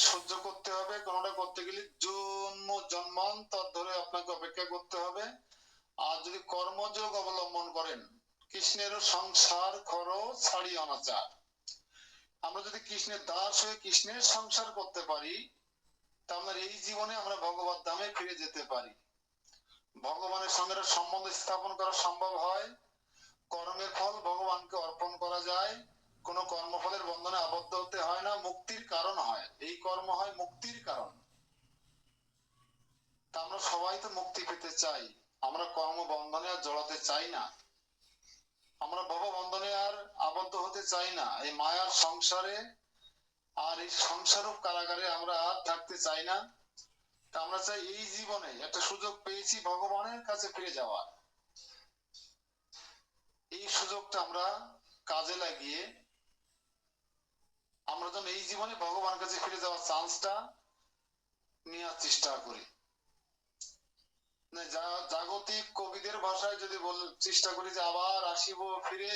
সহ্য করতে হবে, কোনোটা করতে গেলে জন্মান্তর ধরে আপনাকে অপেক্ষা করতে হবে। আর যদি কর্মযোগ অবলম্বন করেন, কৃষ্ণের সংসার করো ছাড়ি অনাচার, আমরা যদি কৃষ্ণের দাস হয়ে কৃষ্ণের সংসার করতে পারি, তাহলে এই জীবনে আমরা ভগবত ধামে ফিরে যেতে পারি। ভগবানের সঙ্গে সম্বন্ধ স্থাপন করা সম্ভব হয়, কর্মের ফল ভগবানকে অর্পণ করা যায়, কোনো কর্মফলের বন্ধনে আবদ্ধ হতে হয় না, মুক্তির কারণ হয়, এই কর্ম হয় মুক্তির কারণ। তা আমরা সবাই তো মুক্তি পেতে চাই, আমরা কর্ম বন্ধনে আর জড়াতে চাই না, আমরা ভব বন্ধনে আর আবদ্ধ হতে চাই না, এই মায়ার সংসারে আর এই সংসারক কারাগারে আমরা আর থাকতে চাই না। তা আমরা চাই এই জীবনে একটা সুযোগ পেয়েছি ভগবানের কাছে ফিরে যাওয়ার, এই সুযোগটা আমরা কাজে লাগিয়ে আমরা যেন এই জীবনে ভগবানের কাছে ফিরে যাওয়ার চান্সটা নেওয়ার চেষ্টা করি। জাগতিক কবিদের ভাষায় যদি চেষ্টা করি যে আবার আসিব ফিরে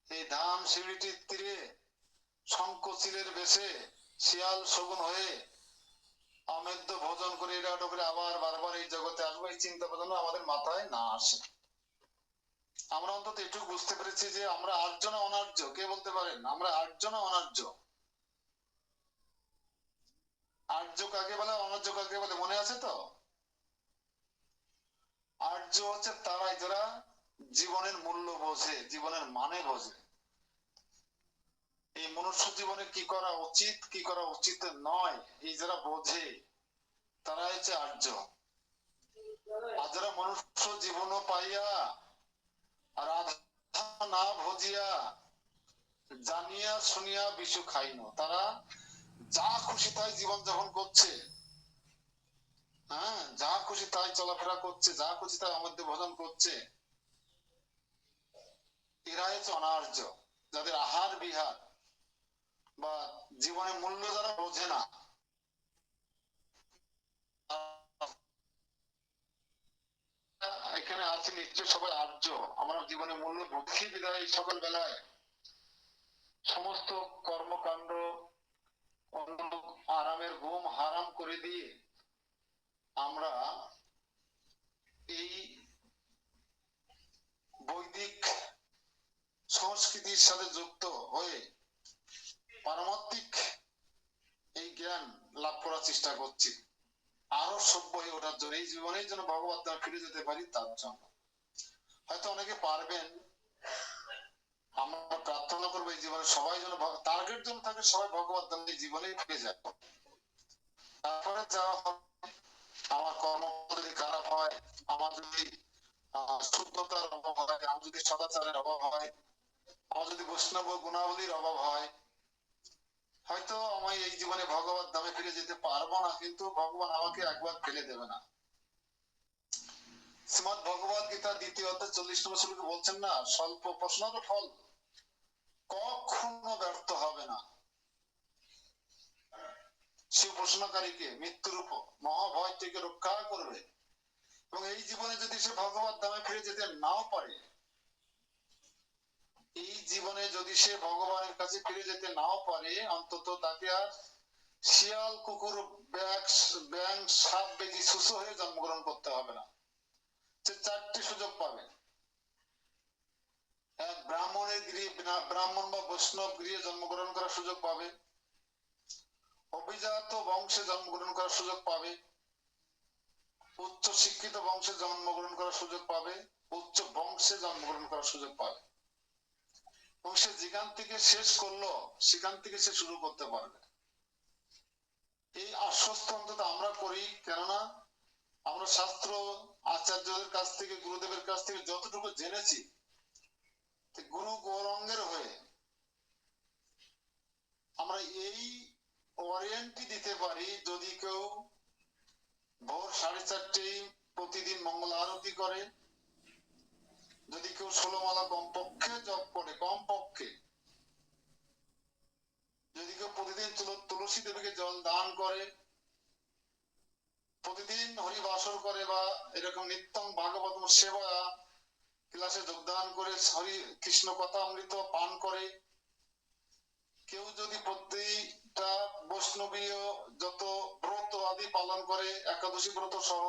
এই ধাম শিউরিটির তীরে, শঙ্কচিলের বেশে শিয়াল শগুন হয়ে আমেদ্য ভোজন করে এটা করে আবার বারবার এই জগতে আসবো, এই চিন্তা ভাবনা আমাদের মাথায় না আসে। আমরা অন্তত এটুকু বুঝতে পেরেছি যে আমরা আর্য না অনার্য, কে বলতে পারেন আমরা আর্য না অনার্য? আর্য কাকে বলে, অনার্য কাকে বলে মনে আছে তো? আর্য হচ্ছে তারাই যারা জীবনের মূল্য বোঝে, জীবনের মানে বোঝে, এই মনুষ্য জীবনে কি করা উচিত কি করা উচিত নয় এই যারা বোঝে, তারা হচ্ছে আর্য। আর যারা মনুষ্য জীবন পাইয়া আর আধা না ভজিয়া জানিয়া শুনিয়া বিশু খাইন, তারা যা খুশি তাই জীবন যাপন করছে, হ্যাঁ, যা খুশি তাই চলাফেরা করছে, যা খুশি তাই আমাদের ভোজন করছে, এরা হচ্ছে অনার্য। যাদের আহার বিহার বা জীবনের মূল্য যারা বোঝে না, এখানে আছে নিশ্চয় সবাই আর্য, আমরা জীবনের মূল্য বুঝি বিদায় সকাল বেলায় সমস্ত কর্মকাণ্ড আরামের ঘুম হারাম করে দিয়ে আমরা এই বৈদিক সংস্কৃতির সাথে যুক্ত হয়ে পারমাত্মিক এই জ্ঞান লাভ করার চেষ্টা করছি, আরো সভ্য হয়ে ওঠার জন্য, এই জীবনের জন্য ভগবত ধামে ফিরে যেতে পারি তার জন্য। হয়তো অনেকে পারবেন, আমরা প্রার্থনা করবো এই জীবনে সবাই যেন টার্গেট যেন থাকে সবাই ভগবত ধামে জীবনে ফিরে যায়। তারপরে যাওয়া হবে, আমার কর্ম যদি খারাপ হয়, আমার যদি শুদ্ধতার অভাব হয়, আমার যদি সদাচারের অভাব হয়, আমার যদি বৈষ্ণব গুণাবলীর অভাব হয়, হয়তো আমি এই জীবনে ভগবত ধামে ফিরে যেতে পারবো না, কিন্তু ভগবান আমাকে একবার ফেলে দেবে না। শ্রীমদ ভগবত গীতা 2য় অধ্যায় 40 নম্বর শ্লোকে বলছেন না, স্বল্প প্রশ্নের ফল কখনো ব্যর্থ হবে না, সে প্রশ্নকারীকে মৃত্যুর মহাভয় থেকে রক্ষা করবে। এবং এই জীবনে যদি সে ভগবত ধামে ফিরে যেতে নাও পারে, এই জীবনে যদি সে ভগবানের কাছে ফিরে যেতে নাও পারে, অন্তত তাকে আর শিয়াল কুকুর ব্যাং সাপ বেজি শুশু হয়ে জন্মগ্রহণ করতে হবে না। সে 4টি সুযোগ পাবে। এক, ব্রাহ্মণের গৃহে ব্রাহ্মণ বা বৈষ্ণব গৃহে জন্মগ্রহণ করার সুযোগ পাবে, অভিজাত বংশে জন্মগ্রহণ করার সুযোগ পাবে, উচ্চ শিক্ষিত বংশে জন্মগ্রহণ করার সুযোগ পাবে, উচ্চ বংশে জন্মগ্রহণ করার সুযোগ পাবে, এবং সে যেখান থেকে শেষ করলো সেখান থেকে সে শুরু করতে পারবে। এই আশ্বস্ত অন্তত আমরা করি, কেননা আমরা শাস্ত্র আচার্যদের কাছ থেকে গুরুদেবের কাছ থেকে যতটুকু জেনেছি, গুরু গৌরাঙ্গের হয়ে আমরা এই ওয়ারেন্টি দিতে পারি, যদি কেউ ভোর 4:30 প্রতিদিন মঙ্গল আরতি করে, যদি কেউ 16 মালা কমপক্ষে জপ করে, কমপক্ষে যদি কেউ প্রতিদিন তুলসী দেবীকে জল দান করে, প্রতিদিন হরিবাসর করে, বা এরকম নিত্যম ভাগবত সেবা ক্লাসে যোগদান করে হরি কৃষ্ণ কথা অমৃত পান করে, কেউ যদি প্রত্যেকটা বৈষ্ণবীয় যদি পালন করে, একাদশী ব্রত সহ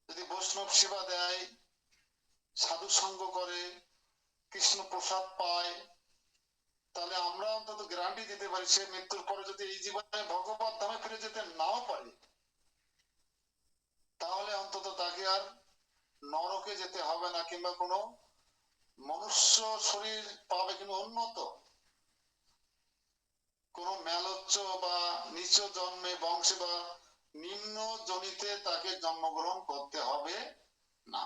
যদি বৈষ্ণব সেবা দেয়, সাধু সঙ্গ করে, কৃষ্ণ প্রসাদ পায়, তাহলে আমরা অন্তত গ্যারান্টি দিতে পারি সে মৃত্যুর পরে যদি এই জীবনে ভগবত ধামে ফিরে যেতে নাও পারে, তাহলে অন্তত তাকে আর নরকে যেতে হবে না, কিংবা কোনো মনুষ্য শরীর পাবে, কিন্তু উন্নত কোন মেলোচ্চ বা নিচ জন্মে বংশে বা নিম্ন জনিতে তাকে জন্মগ্রহণ করতে হবে না।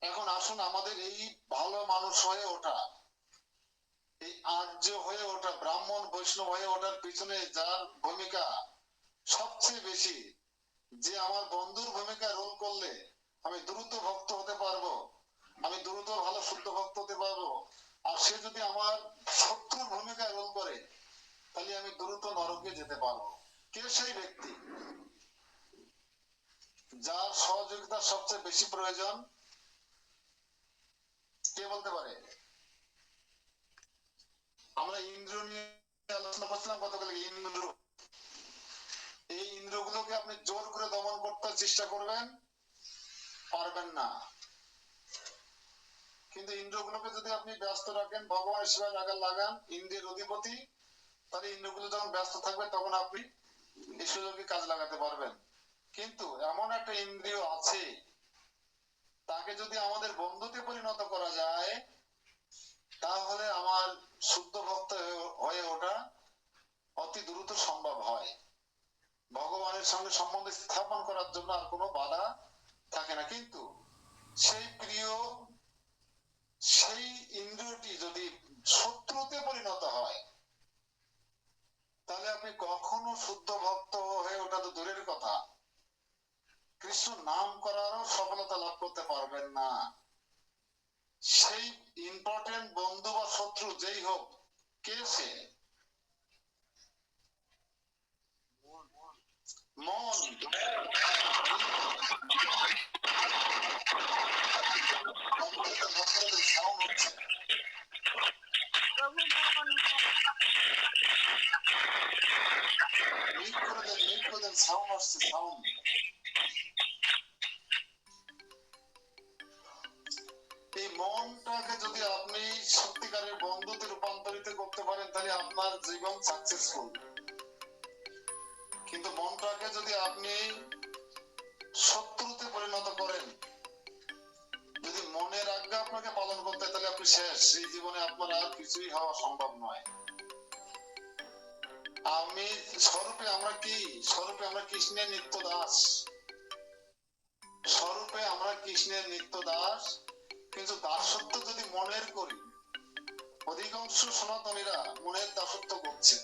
এখন আসুন আমাদের এই ভালো মানুষ হয়ে ওঠা, এই আর্য হয়ে ওঠা, ব্রাহ্মণ বৈষ্ণব হয়ে ওঠার পিছনে যার ভূমিকা সবচেয়ে বেশি, যে আমার বন্ধুর ভূমিকা রোল করলে আমি দ্রুত ভক্ত হতে পারবো, আমি দ্রুত ভালো শুদ্ধ ভক্ত হতে পারবো, আর সে যদি আমার শত্রুর ভূমিকা রোল করে তাহলে আমি দ্রুত নরকে যেতে পারবো। কে সেই ব্যক্তি যার সহযোগিতা সবচেয়ে বেশি প্রয়োজন? কে বলতে পারে? আমরা ইন্দ্র নিয়ে আলোচনা করছিলাম গতকাল। ইন্দ্র, এই ইন্দ্রগুলোকে আপনি জোর করে দমন করতে চেষ্টা করবেন, পারবেন না। কিন্তু ইন্দ্রগুলোকে যদি আপনি ব্যস্ত রাখেন, ভগবানের সেবায় লাগান, ইন্দ্রের অধিপতি, তাহলে ইন্দ্রগুলো যখন ব্যস্ত থাকবে তখন আপনি এই সুযোগে কাজ লাগাতে পারবেন। কিন্তু এমন একটা ইন্দ্রিয় আছে, তাকে যদি আমাদের বন্ধুতে পরিণত করা যায়, তাহলে আমার শুদ্ধ ভক্ত হয়ে ওঠা অতি দ্রুত সম্ভব হয়। ভগবানের সঙ্গে সম্বন্ধ স্থাপন করার জন্য আর কোনো বাধা থাকে না। কিন্তু সেই প্রিয়, সেই ইন্দ্রিয়টি যদি শত্রুতে পরিণত হয়, তাহলে আপনি কখনো শুদ্ধ ভক্ত হয়ে ওঠা তো দূরের কথা, কৃষ্ণ নাম করারও সফলতা লাভ করতে পারবেন না। সেই ইম্পর্টেন্ট বন্ধু বা শত্রু যেই হোক, কে সে? মন। সাউন্ড হচ্ছে, মিউট করে দেন, সাউন্ড আসছে, সাউন্ড। এই মনটাকে যদি আপনি সত্যিকারের বন্ধুতে রূপান্তরিত করতে পারেন, তাহলে আপনার জীবন সাকসেসফুল। কিন্তু মনটাকে যদি আপনি শত্রুতে পরিণত করেন, যদি মনের আজ্ঞা আপনাকে পালন করতে, তাহলে আপনি শেষ। এই জীবনে আপনার আর কিছুই হওয়া সম্ভব নয়। আমি স্বরূপে আমরা কি? স্বরূপে আমরা কৃষ্ণের নিত্য দাস, স্বরূপে আমরা কৃষ্ণের নিত্য দাস। কিন্তু দাসত্ব যদি মনের করি, অধিকাংশ সনাতনীরা মনের দাসত্ব করছে।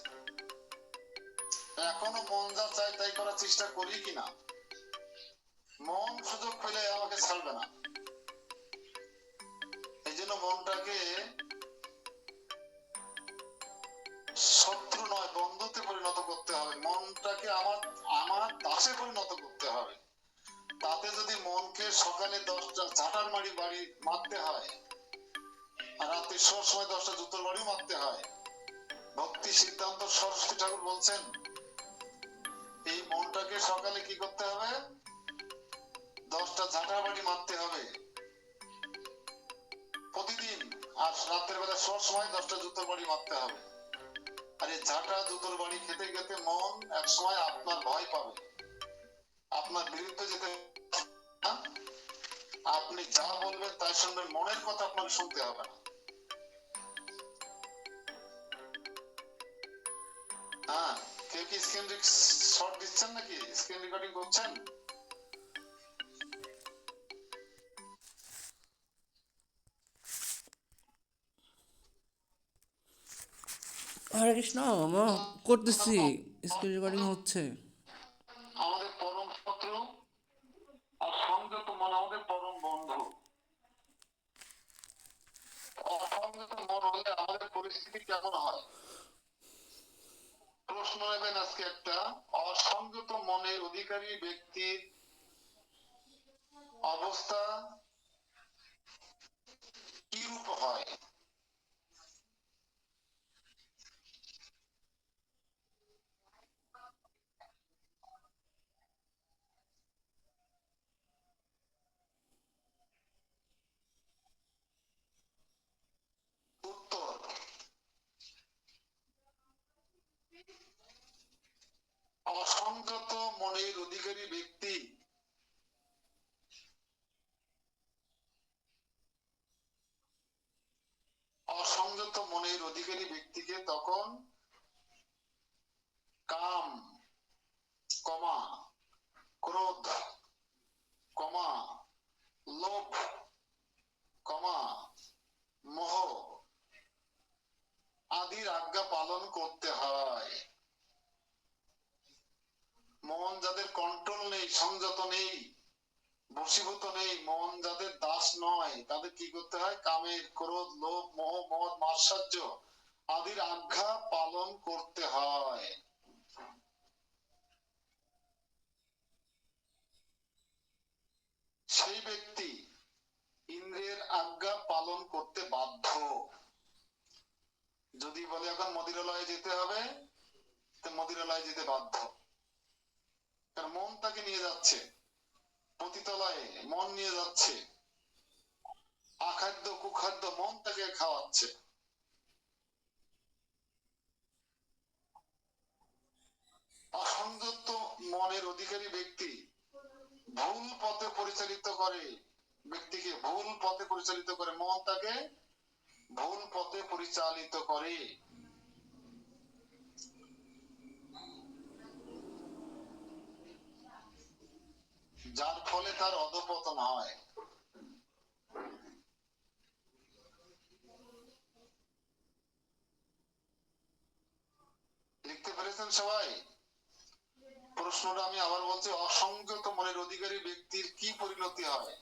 এখনো মন যা চায় তাই করার চেষ্টা করি কিনা? মন সুযোগ পেলে আমাকে ছাড়বে না। এই জন্য মনটাকে শত্রু নয়, বন্ধুতে পরিণত করতে হবে। মনটাকে আমার দাসে পরিণত করতে হবে। তাতে যদি মনকে সকালে 10টা ঝাঁটার বাড়ি মারতে হয়, আর রাত্রি শোয়ার সময় 10টা জুতোর বাড়ি মারতে হয়, ভক্তি সিদ্ধান্ত সরস্বতী ঠাকুর বলছেন এই মনটাকে সকালে কি করতে হবে? 10টা ঝাঁটার বাড়ি মারতে হবে প্রতিদিন, আর রাত্রের বেলা শোয়ার সময় 10টা জুতোর বাড়ি মারতে হবে। আর এই ঝাঁটা জুতোর বাড়ি খেতে খেতে মন এক সময় আপনার ভয় পাবে, আপনার বিরুদ্ধে যেতে, আপনি যা বলবেন তাই শুনবেন, মনের কথা আপনাকে শুনতে হবে না। হ্যাঁ, কেউ কি স্ক্রিন শট দিচ্ছেন নাকি? স্ক্রিন রেকর্ডিং করছেন? হরে কৃষ্ণ, আমরা করতেছি, স্ক্রিন রেকর্ডিং হচ্ছে। আমাদের পরম শত্রু আর সংযত মন আমাদের পরম বন্ধু। অসংযত মন হলে আমাদের পরিস্থিতি কেমন হয়? প্রশ্ন নেবেন আজকে একটা, অসংযত মনের অধিকারী ব্যক্তির অবস্থা কি রূপ হয়? অসংযত মনের অধিকারী ব্যক্তি অসংযত মনের অধিকারী ব্যক্তিকে তখন কাম, কমা ক্রোধ, কমা লোভ, কমা মোহ আদির আজ্ঞা পালন করতে হয়। মন যাদের কন্ট্রোল নেই, সংযত নেই, বশীভূত নেই, মন যাদের দাস নয়, তাদের কি করতে হয়? কামের, ক্রোধ, লোভ, মোহ, মদ, মাৎসর্য আদির আজ্ঞা পালন করতে হয়। সেই ব্যক্তি ইন্দ্রিয়ের আজ্ঞা পালন করতে বাধ্য। যদি বলে এখন মদিরালয়ে যেতে হবে, তো মদিরালয়ে যেতে বাধ্য, কারণ মন তাকে নিয়ে যাচ্ছে পতিতালয়ে, মন নিয়ে যাচ্ছে, আখাদ্য কুখাদ্য মন তাকে খাওয়াচ্ছে। অসংযত মনের অধিকারী ব্যক্তি ভুল পথে পরিচালিত করে, ব্যক্তিকে ভুল পথে পরিচালিত করে, মন তাকে ভুল পথে পরিচালিত করে। যার ফলে তার অধঃপতন হয়। লিখতে পেরেছেন সবাই? প্রশ্নটা আমি আবার বলছি, অসংযত মনের অধিকারী ব্যক্তির কি পরিণতি হয়?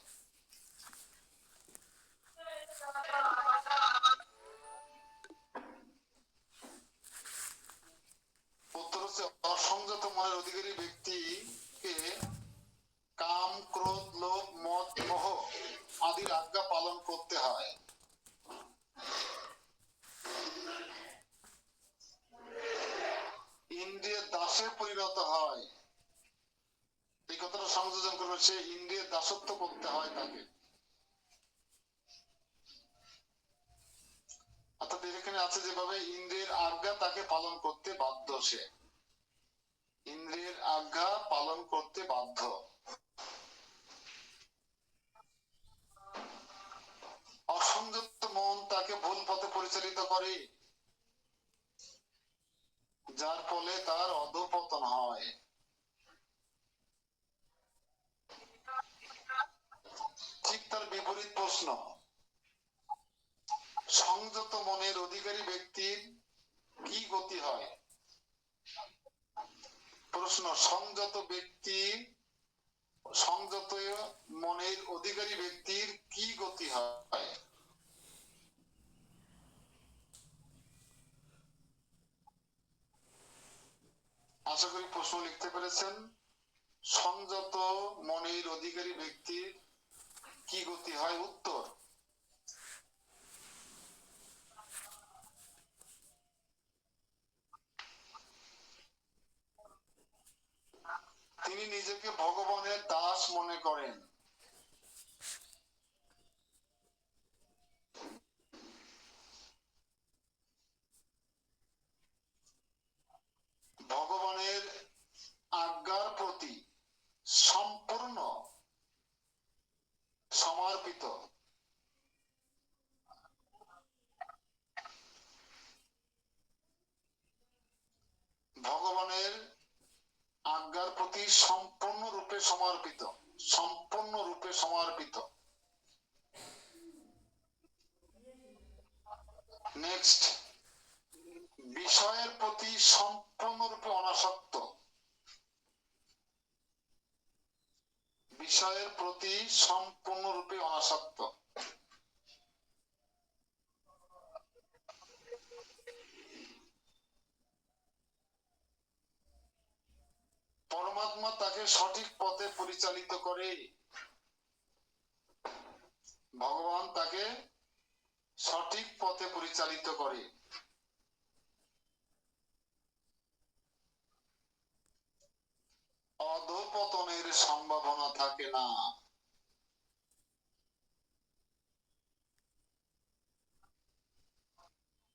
উত্তর হচ্ছে, অসংযত মনের অধিকারী ব্যক্তিকে কাম, ক্রোধ, লোভ, মদ, মোহ আদির আজ্ঞা পালন করতে হয়। ইন্দ্রিয়ের দাসে পরিণত হয়। এই কথাটা সংযোজন করবে, সে ইন্দ্রিয়ের দাসত্ব করতে হয় তাকে। অর্থাৎ এখানে আছে যেভাবে ইন্দ্রিয়ের আজ্ঞা তাকে পালন করতে বাধ্য, সে ইন্দ্রিয়ের আজ্ঞা পালন করতে বাধ্য। অসংযত মন তাকে ভুল পথে পরিচালিত করে, যার ফলে তার অধঃপতন হয়। ঠিক তার বিপরীত প্রশ্ন, সংযত মনের অধিকারী ব্যক্তির কি গতি হয়? প্রশ্ন, সংযত মনের অধিকারী ব্যক্তির কি গতি হয়? আশা করি প্রশ্ন লিখতে পেরেছেন। সংযত মনের অধিকারী ব্যক্তির কি গতি হয়? উত্তর, তিনি নিজেকে ভগবানের দাস মনে করেন। ভগবানের আজ্ঞার প্রতি সম্পূর্ণ সমর্পিত। ভগবানের আজ্ঞার প্রতি সম্পূর্ণরূপে সমর্পিত, সম্পূর্ণরূপে সমর্পিত। নেক্সট, বিষয়ের প্রতি সম্পূর্ণরূপে অনাসক্ত। বিষয়ের প্রতি সম্পূর্ণরূপে অনাসক্ত। পরমাত্মা তাকে সঠিক পথে পরিচালিত করে। ভগবান তাকে সঠিক পথে পরিচালিত করে। অধঃপতনের সম্ভাবনা থাকে না।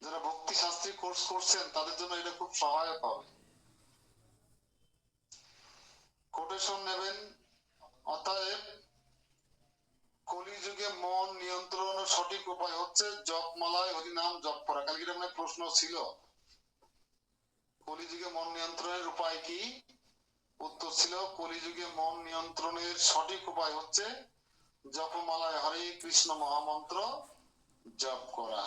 যারা ভক্তি শাস্ত্রী কোর্স করছেন তাদের জন্য এটা খুব সহায়ক হবে। কোটেশন নেবেন। অতএব কলিযুগে মন নিয়ন্ত্রণের সঠিক উপায় হচ্ছে জপমালায় হরিনাম জপ করা। কালকে আপনার প্রশ্ন ছিল, কলিযুগে মন নিয়ন্ত্রণের উপায় কি? উত্তর ছিল কলিযুগে মন নিয়ন্ত্রণের সঠিক উপায় হচ্ছে জপমালায় হরে কৃষ্ণ মহামন্ত্র জপ করা।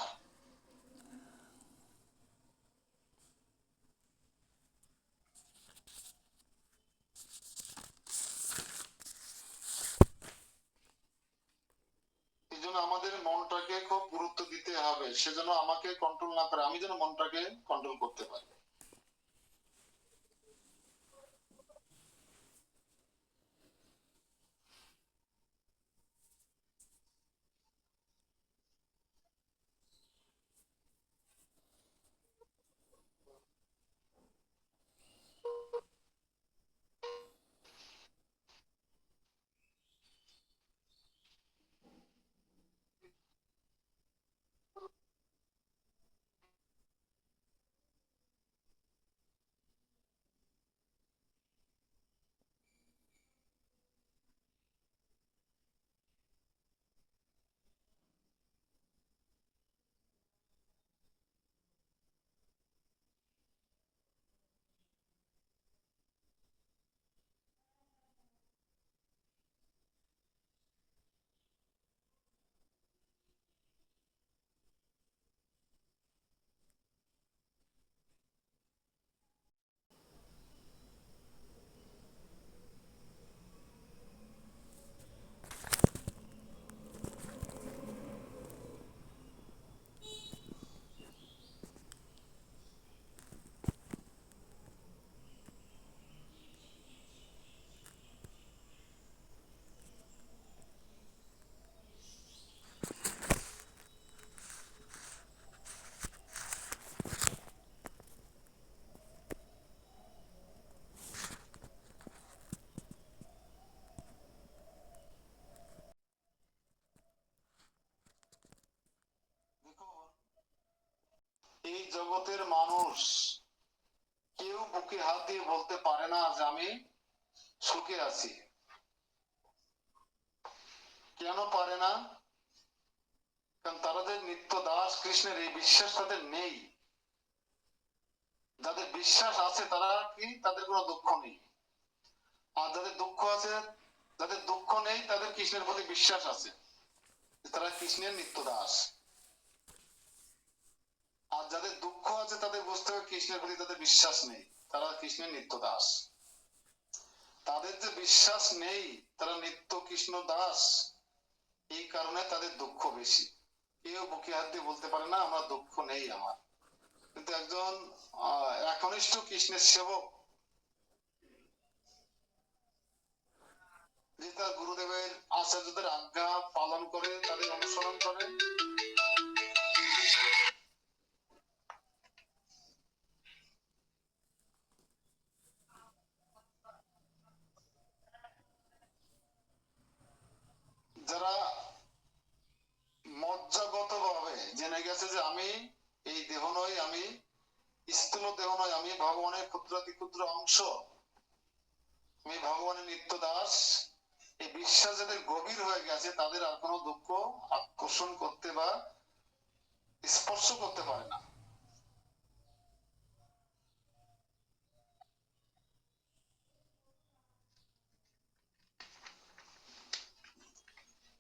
এই জন্য আমাদের মনটাকে খুব গুরুত্ব দিতে হবে, সেজন্য আমাকে কন্ট্রোল না করে আমি যেন মনটাকে কন্ট্রোল করতে পারি। এই জগতের মানুষ কেউ বুকে হাত দিয়ে বলতে পারে না যে আমি সুখে আছি। কেন পারে না? কারণ তারা যে নিত্য দাস কৃষ্ণের এই বিশ্বাস তাদের নেই। যাদের বিশ্বাস আছে তারা কি, তাদের কোনো দুঃখ নেই। আর যাদের দুঃখ আছে, যাদের দুঃখ নেই তাদের কৃষ্ণের প্রতি বিশ্বাস আছে, তারা কৃষ্ণের নিত্য দাস। আর যাদের দুঃখ আছে তাদের বুঝতে হবে কৃষ্ণের প্রতি তাদের বিশ্বাস নেই, তারা কৃষ্ণের নিত্য দাস। তাদের যে বিশ্বাস নেই, তারা নিত্য কৃষ্ণ দাস, এই কারণে তাদের দুঃখ বেশি। কেউ বুকে হাত দিয়ে বলতে পারে না আমার দুঃখ নেই আমার। কিন্তু একজন একনিষ্ঠ কৃষ্ণের সেবক, যে তার গুরুদেবের আচার্যদের আজ্ঞা পালন করে, তাদের অনুসরণ করে, যারা মজ্জাগত ভাবে জেনে গেছে যে আমি এই দেহ নই, আমি স্থূল দেহ নয়, আমি ভগবানের ক্ষুদ্রাতি ক্ষুদ্র অংশ, আমি ভগবানের নিত্য দাস, এই বিশ্বাস যাদের গভীর হয়ে গেছে তাদের আর কোনো দুঃখ আকর্ষণ করতে বা স্পর্শ করতে পারে না।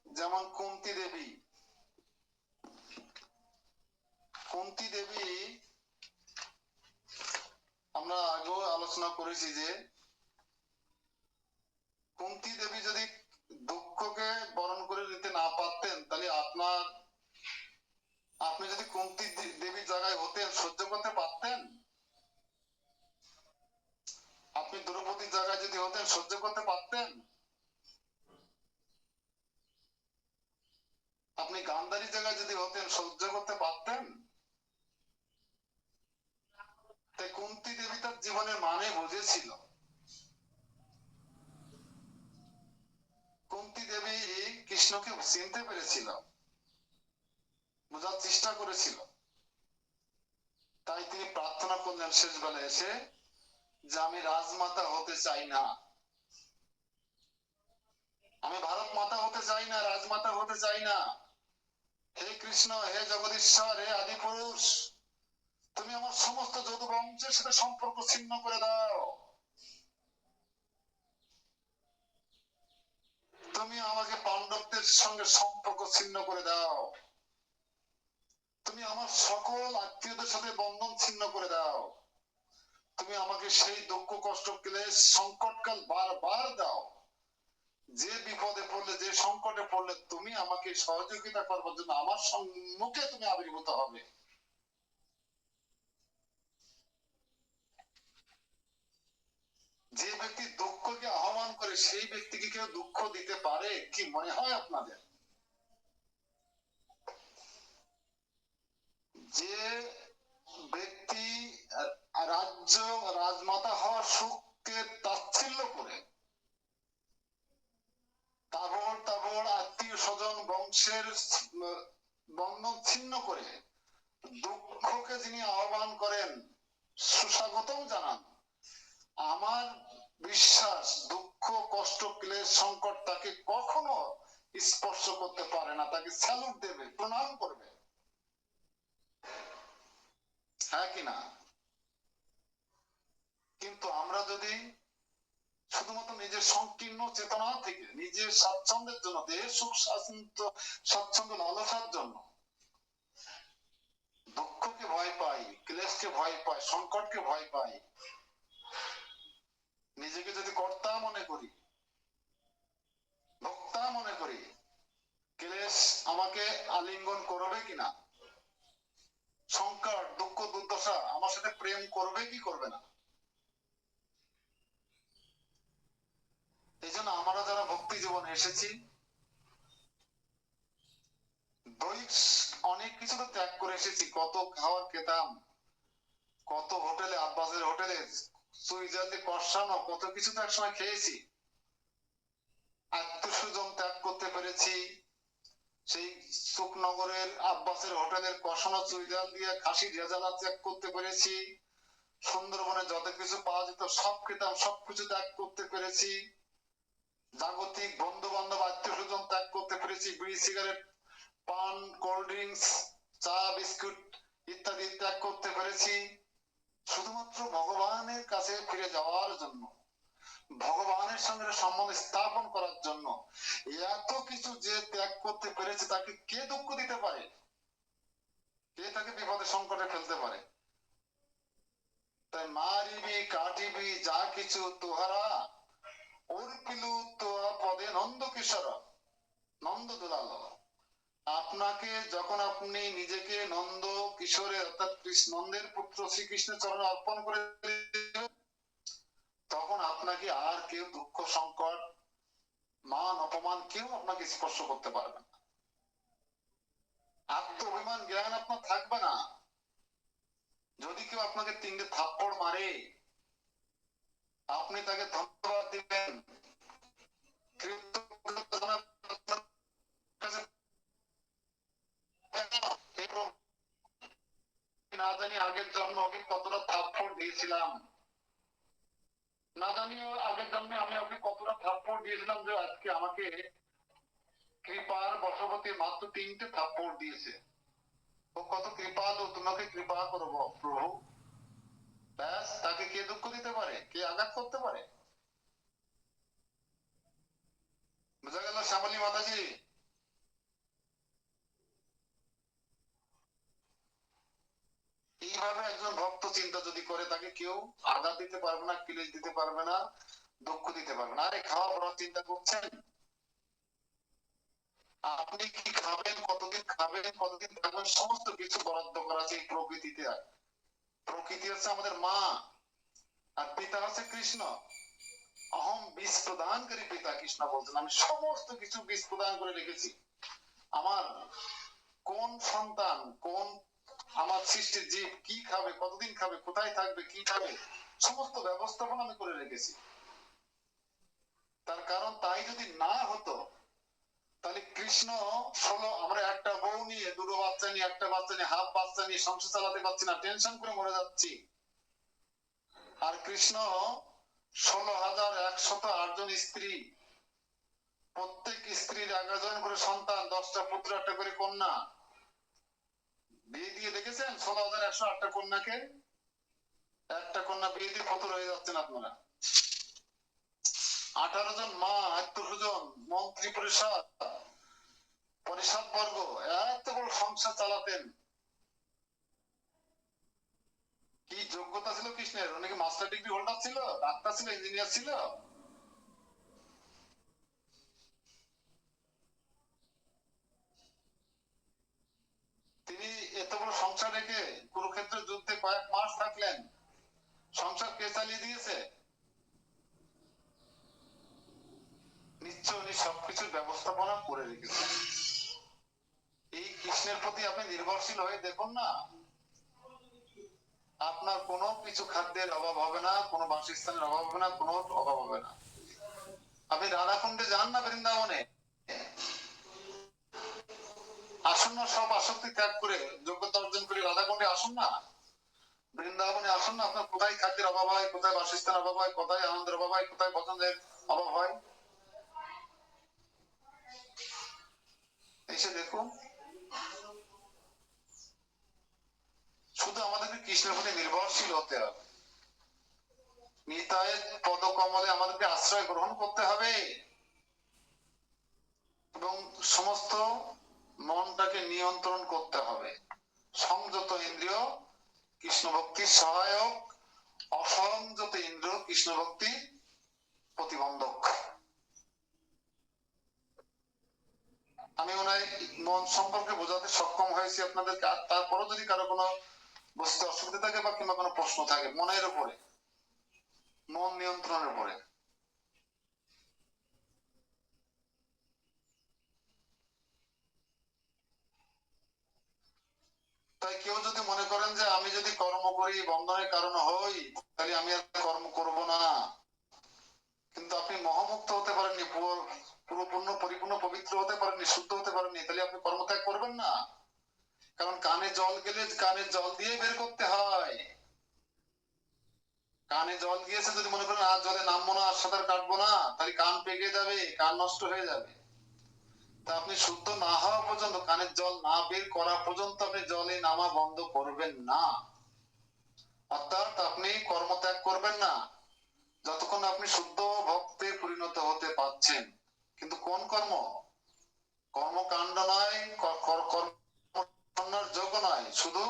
যেমন কুন্তী দেবী, কুন্তী দেবী আমরা আগেও আলোচনা করেছি যে কুন্তী দেবী যদি দুঃখকে বরণ করে নিতে না পারতেন, তাহলে আপনি যদি কুন্তী দেবীর জায়গায় হতেন সহ্য করতে পারতেন? আপনি দ্রৌপদীর জায়গায় যদি হতেন সহ্য করতে পারতেন? আপনি গান্ধারীর জায়গায় যদি হতেন সহ্য করতে পারতেন? তাই কুন্তী দেবী তার জীবনের মানে বুঝেছিল। কুন্তী দেবী কৃষ্ণকে চিনতে পেরেছিল, বোঝার চেষ্টা করেছিল। তাই তিনি প্রার্থনা করলেন শেষ বেলায় এসে যে আমি রাজমাতা হতে চাই না, আমি ভারত মাতা হতে চাই না, রাজমাতা হতে চাই না। হে কৃষ্ণ, হে জগদীশ্বর, হে আদি পুরুষ, তুমি আমার সমস্ত যদু বংশের সাথে সম্পর্ক ছিন্ন করে দাও। তুমি আমাকে পাণ্ডবদের সঙ্গে সম্পর্ক ছিন্ন করে দাও। তুমি আমার সকল আত্মীয়দের সাথে বন্ধন ছিন্ন করে দাও। তুমি আমাকে সেই দুঃখ কষ্ট ক্লেশ সংকটকাল বারবার দাও। যে বিপদে পড়লে, যে সংকটে পড়লে তুমি আমাকে সহযোগিতা করবার জন্য আমার সম্মুখে তুমি আবির্ভূত হবে। যে ব্যক্তি দুঃখকে আহ্বান করে সেই ব্যক্তিকে কেউ দুঃখ দিতে পারে কি মনে হয় আপনাদের? যে ব্যক্তি রাজ্য রাজমাতা হওয়ার সুখকে তাচ্ছিল্য করে, তাবড় তাবড় আত্মীয় স্বজন বংশের বন্ধন ছিন্ন করে দুঃখকে যিনি আহ্বান করেন, সুস্বাগতম জানান, আমার বিশ্বাস দুঃখ কষ্ট ক্লেশ সংকট তাকে কখনো স্পর্শ করতে পারে না, তাকে স্যালুট দেবে, প্রণাম করবে। হ্যাঁ কিনা? কিন্তু আমরা যদি শুধুমাত্র নিজের সংকীর্ণ চেতনা থেকে নিজের স্বাচ্ছন্দ্যের জন্য, দেহের সুখ স্বাচ্ছন্দ্য লালসার জন্য দুঃখকে ভয় পাই, ক্লেশকে ভয় পাই, সংকটকে ভয় পাই, নিজেকে যদি কর্তা মনে করি, ভোক্তা মনে করি, ক্লেশ আমাকে আলিঙ্গন করবে কিনা, সংকট দুঃখ দুর্দশা আমার সাথে প্রেম করবে কি করবে না। এই জন্য আমরা যারা ভক্তি জীবনে এসেছি, দৈহিক অনেক কিছু তো ত্যাগ করে এসেছি। কত খাবার খেতাম, কত হোটেলে, আব্বাসের হোটেলে সুইজারল্যান্ডে কষানো কত কিছু তো একসময় খেয়েছি। আত্মীয়স্বজন ত্যাগ করতে পেরেছি। সেই সুখনগরের আব্বাসের হোটেলের কষানো চুইজাল দিয়ে খাসি রেজালা ত্যাগ করতে পেরেছি। সুন্দরবনে যত কিছু পাওয়া যেত সব খেতাম, সবকিছু ত্যাগ করতে পেরেছি। জাগতিক বন্ধু বান্ধব আত্মীয় স্বজন ত্যাগ করতে পেরেছি। বিড়ি সিগারেট পান কোল্ড ড্রিঙ্কস চা বিস্কুট ইত্যাদি ত্যাগ করতে পেরেছি শুধুমাত্র ভগবানের কাছে ফিরে যাওয়ার জন্য, ভগবানের সঙ্গে সম্বন্ধ স্থাপন করার জন্য। এত কিছু যে ত্যাগ করতে পেরেছে তাকে কে দুঃখ দিতে পারে? কে তাকে বিপদে সংকটে ফেলতে পারে? তাই মারিবি কাটিবি যা কিছু তোহারা অর্পিলু তোয়া পদে নন্দ কিশোর, নন্দ দুলাল। আপনাকে যখন আপনি নিজেকে নন্দ কিশোরের অর্থাৎ নন্দের পুত্র শ্রীকৃষ্ণের চরণে অর্পণ করে তখন আপনাকে আর কেউ দুঃখ সংকট মান অপমান কেউ আপনাকে স্পর্শ করতে পারবে না। আত্ম অভিমান জ্ঞান আপনার থাকবে না। যদি কেউ আপনাকে তিনটে থাপ্পড় মারে আপনি তাকে ধন্যবাদ দিবেন, না জানি আগের জন্ম ওকে কতটা থাপ্পড় দিয়েছিলাম, না জানি আগের জন্মে আমি ওকে কতটা থাপ্পড় দিয়েছিলাম যে আজকে আমাকে কৃপার বশবতী মাত্র তিনটে থাপ্পড় দিয়েছে। ও কত কৃপালু, তোমাকে কৃপা করবো প্রভু। ব্যাস, তাকে কে দুঃখ দিতে পারে, কে আঘাত করতে পারে? বুঝা গেল শ্যামলী মাতাজি? এইভাবে একজন ভক্ত চিন্তা যদি করে তাকে কেউ আঘাত দিতে পারবে না, ক্লেশ দিতে পারবে না, দুঃখ দিতে পারবে না। আরে খাওয়া পড়ার চিন্তা করছেন? আপনি কি খাবেন, কতদিন খাবেন, কতদিন থাকবেন, সমস্ত কিছু বরাদ্দ করা আছে এই প্রকৃতিতে। প্রকৃতি হচ্ছে আমাদের মা আর পিতা হচ্ছে কৃষ্ণ। অহম বীজ প্রদানকারী পিতা কৃষ্ণ বলছেন, আমি সমস্ত কিছু বীজ প্রদান করে রেখেছি। আমার কোন সন্তান, কোন আমার সৃষ্টির জীব কি খাবে, কতদিন খাবে, কোথায় থাকবে, কি খাবে, সমস্ত ব্যবস্থাপনা আমি করে রেখেছি। তার কারণ তাই যদি না হতো তাহলে কৃষ্ণ 16, আমরা একটা বউ নিয়ে, দুটো বাচ্চা নিয়ে, একটা বাচ্চা নিয়ে, হাফ বাচ্চা নিয়ে সংসার চালাতে পারছি না, টেনশন করে মরে যাচ্ছি। আর কৃষ্ণ 16,108 জন স্ত্রী, প্রত্যেক স্ত্রীর 11 জন করে সন্তান, 10টা পুত্র, 1টা করে কন্যা। বিয়ে দিয়ে দেখেছেন 16,108টা কন্যাকে? একটা কন্যা বিয়ে দিয়ে ফতর হয়ে যাচ্ছেন আপনারা। 18 জন মা, আত্মীয়স্বজন, মন্ত্রী পরিষদ, পরিষদ বর্গ, এত বড় সংসার চালাতেন। কি যোগ্যতা ছিল কৃষ্ণের? উনি কি মাস্টার ডিগ্রি হোল্ডার ছিল, ডাক্তার ছিল, ইঞ্জিনিয়ার ছিল? তিনি এত বড় সংসার রেখে কুরুক্ষেত্রের যুদ্ধে কয়েক মাস থাকলেন। সংসার কে চালিয়ে দিয়েছে? নিশ্চয় উনি সবকিছুর ব্যবস্থাপনা করে রেখেছেন। এই কৃষ্ণের প্রতি আপনি নির্ভরশীল হয়ে দেখুন না, আপনার কোনো কিছু খাদ্যের অভাব হবে না, কোনো বাসস্থানের অভাব হবে না, কোনো অভাব হবে না। আপনি রাধাকুণ্ডে যান না, বৃন্দাবনে আসুন না, সব আসক্তি ত্যাগ করে যোগ্যতা অর্জন করে রাধাকুণ্ডে আসুন না, বৃন্দাবনে আসুন না। আপনার কোথায় খাদ্যের অভাব হয়, কোথায় বাসস্থানের অভাব হয়, কোথায় আনন্দের অভাব হয়, কোথায় পছন্দের অভাব হয়, এসে দেখুন। শুধু আমাদেরকে কৃষ্ণের প্রতি নির্ভরশীল হতে হবে। নিতাই পদকমলে আমাদেরকে আশ্রয় গ্রহণ করতে হবে এবং সমস্ত মনটাকে নিয়ন্ত্রণ করতে হবে। সংযত ইন্দ্রিয় কৃষ্ণ ভক্তির সহায়ক, অসংযত ইন্দ্রিয় কৃষ্ণ ভক্তি প্রতিবন্ধক। আমি মনে হয় মন সম্পর্কে বোঝাতে সক্ষম হয়েছি আপনাদেরকে। আর তারপরও যদি কারো কোনো বুঝতে অসুবিধা থাকে বা কিংবা কোনো প্রশ্ন থাকে মনের উপরে, মন নিয়ন্ত্রণের উপরে, তাই কেউ যদি মনে করেন যে আমি যদি কর্ম করি বন্ধনের কারণ হই, তাহলে আমি আর কর্ম করব না, কিন্তু আপনি মহামুক্ত হতে পারেননি, পুরোপূর্ণ পরিপূর্ণ পবিত্র হতে পারেননি, শুদ্ধ হতে পারেননি, তাহলে আপনি কর্মত্যাগ করবেন না। কারণ কানে জল গেলে কানে জল দিয়ে বের করতে হয়। কানে জল গিয়েছে, যদি মনে করেন আর জলে নামবো না, আর সাঁতার কাটবো না, তাহলে কান পেকে যাবে, কান নষ্ট হয়ে যাবে। তা আপনি শুদ্ধ না হওয়া পর্যন্ত, কানের জল না বের করা পর্যন্ত আপনি জলে নামা বন্ধ করবেন না। অর্থাৎ আপনি কর্মত্যাগ করবেন না যতক্ষণ আপনি শুদ্ধ ভক্তে পরিণত হতে পারছেন। কিন্তু কোন কর্ম? কর্মকাণ্ড নয়, কর্মের যোগ্য নয়, শুধু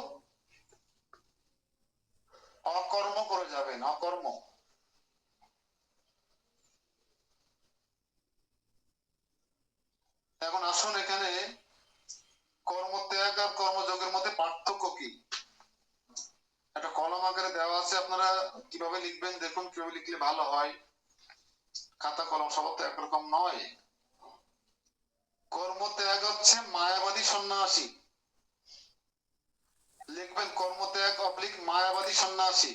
অকর্ম করে যাবেন, অকর্ম। এখন আসুন, এখানে কর্মত্যাগ আর কর্মযোগের মধ্যে পার্থক্য কি? একটা কলম আকারে দেওয়া আছে, আপনারা কিভাবে লিখবেন দেখুন, কিভাবে লিখলে ভালো হয়। খাতা কলম সব তো একরকম নয়। কর্মত্যাগ হচ্ছে মায়াবাদী সন্ন্যাসী। লিখবেন কর্মত্যাগ অবলিক মায়াবাদী সন্ন্যাসী।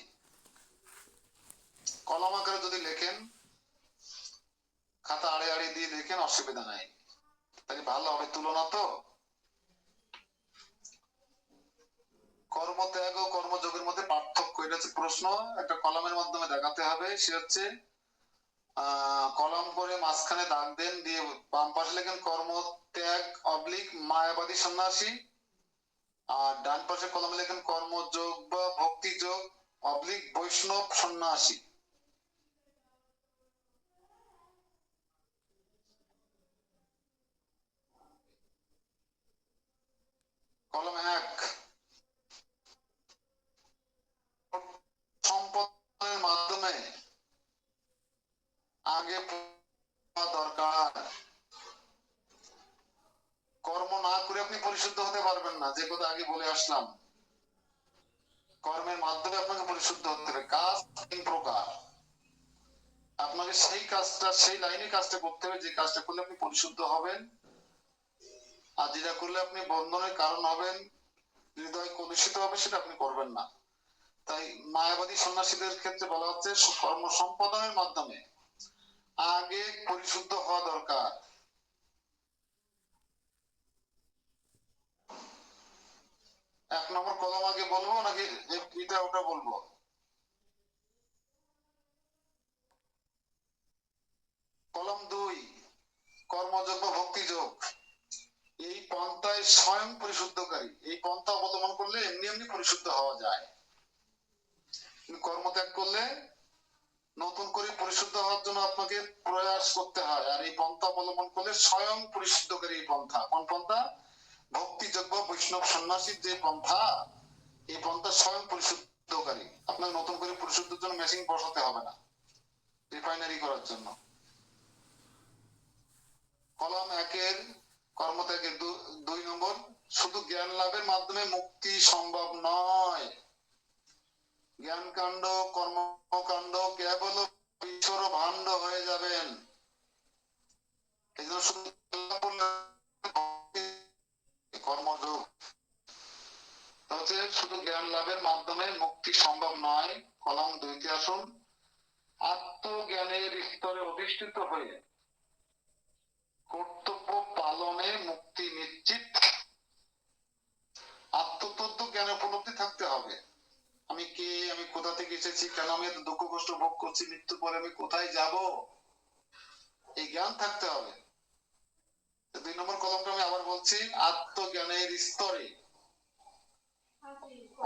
কলম আকারে যদি লেখেন, খাতা আড়ে আড়ে দিয়ে লেখেন, অসুবিধা নাই, তাহলে ভালো হবে, তুলনা তো। কর্মত্যাগ ও কর্মযোগের মধ্যে পার্থক্য, এটা হচ্ছে প্রশ্ন, একটা কলমের মাধ্যমে দেখাতে হবে। সে হচ্ছে কলম করে মাঝখানে দাগ দেন, দিয়ে বাম পাশে লেখেন কর্মত্যাগ অবলিক মায়াবাদী সন্ন্যাসী, আর ডান পাশে কলমে লেখেন কর্মযোগ বা ভক্তি যোগ অবলিক বৈষ্ণব সন্ন্যাসী। কলম 1, সম্পদের মাধ্যমে আগে দরকার। কর্ম না করে আপনি পরিশুদ্ধ হতে পারবেন না, যে কথা আগে বলে আসলাম। কর্মের মাধ্যমে আপনাকে পরিশুদ্ধ হতে হবে। কাজ 3 প্রকার, আপনাকে সেই কাজটা, সেই লাইনে কাজটা করতে হবে যে কাজটা করলে আপনি পরিশুদ্ধ হবেন, আর যেটা করলে আপনি বন্ধনের কারণ হবেন, হৃদয় কলুষিত হবে, সেটা আপনি করবেন না। তাই মায়াবাদী সন্ন্যাসীদের ক্ষেত্রে বলা হচ্ছে কর্ম সম্পাদনের মাধ্যমে আগে পরিশুদ্ধ হওয়া দরকার। এক নম্বর কলম আগে বলবো নাকি এটা ওটা বলবো? কলম 2, কর্মযোগ বা ভক্তি যোগ, এই পন্থায় স্বয়ং পরিশুদ্ধকারী। এই পন্থা অবলম্বন করলে এমনি এমনি পরিশুদ্ধ হওয়া যায়, কিন্তু কর্মত্যাগ করলে নতুন করে পরিশুদ্ধ হওয়ার জন্য আপনাকে প্রয়াস করতে হয়। আর এই পন্থা অবলম্বন করলে স্বয়ং পরিশুদ্ধকারী এই পন্থা। কোন পন্থা? ভক্তিযোগ্য বৈষ্ণব সন্ন্যাসীর যে পন্থা, এই পন্থা স্বয়ং পরিশুদ্ধকারী। আপনাকে নতুন করে পরিশুদ্ধের জন্য মেশিন বসাতে হবে না, রিফাইনারি করার জন্য। কলাম একের কর্মত্যাগের 2 নম্বর, শুধু জ্ঞান লাভের মাধ্যমে মুক্তি সম্ভব নয়। জ্ঞান কাণ্ড কর্মকাণ্ড কেবল ঈশ্বর ভাণ্ড হয়ে যাবেন। এই জন্য শুধু কর্মযোগ হচ্ছে শুধু জ্ঞান লাভের মাধ্যমে মুক্তি সম্ভব নয়। কলম 2-তে আসুন। আত্মজ্ঞানের স্তরে অধিষ্ঠিত হয়ে কর্তব্য পালনে মুক্তি নিশ্চিত। আত্মতত্ত্ব জ্ঞানে উপলব্ধি থাকতে হবে। আমি কে, আমি কোথা থেকে এসেছি, কেন আমি এত দুঃখ কষ্ট ভোগ করছি, মৃত্যুর পরে আমি কোথায় যাব, এই জ্ঞান থাকতে হবে। 2 নম্বর কলমটা আমি আবার বলছি, আত্মজ্ঞানের স্তরে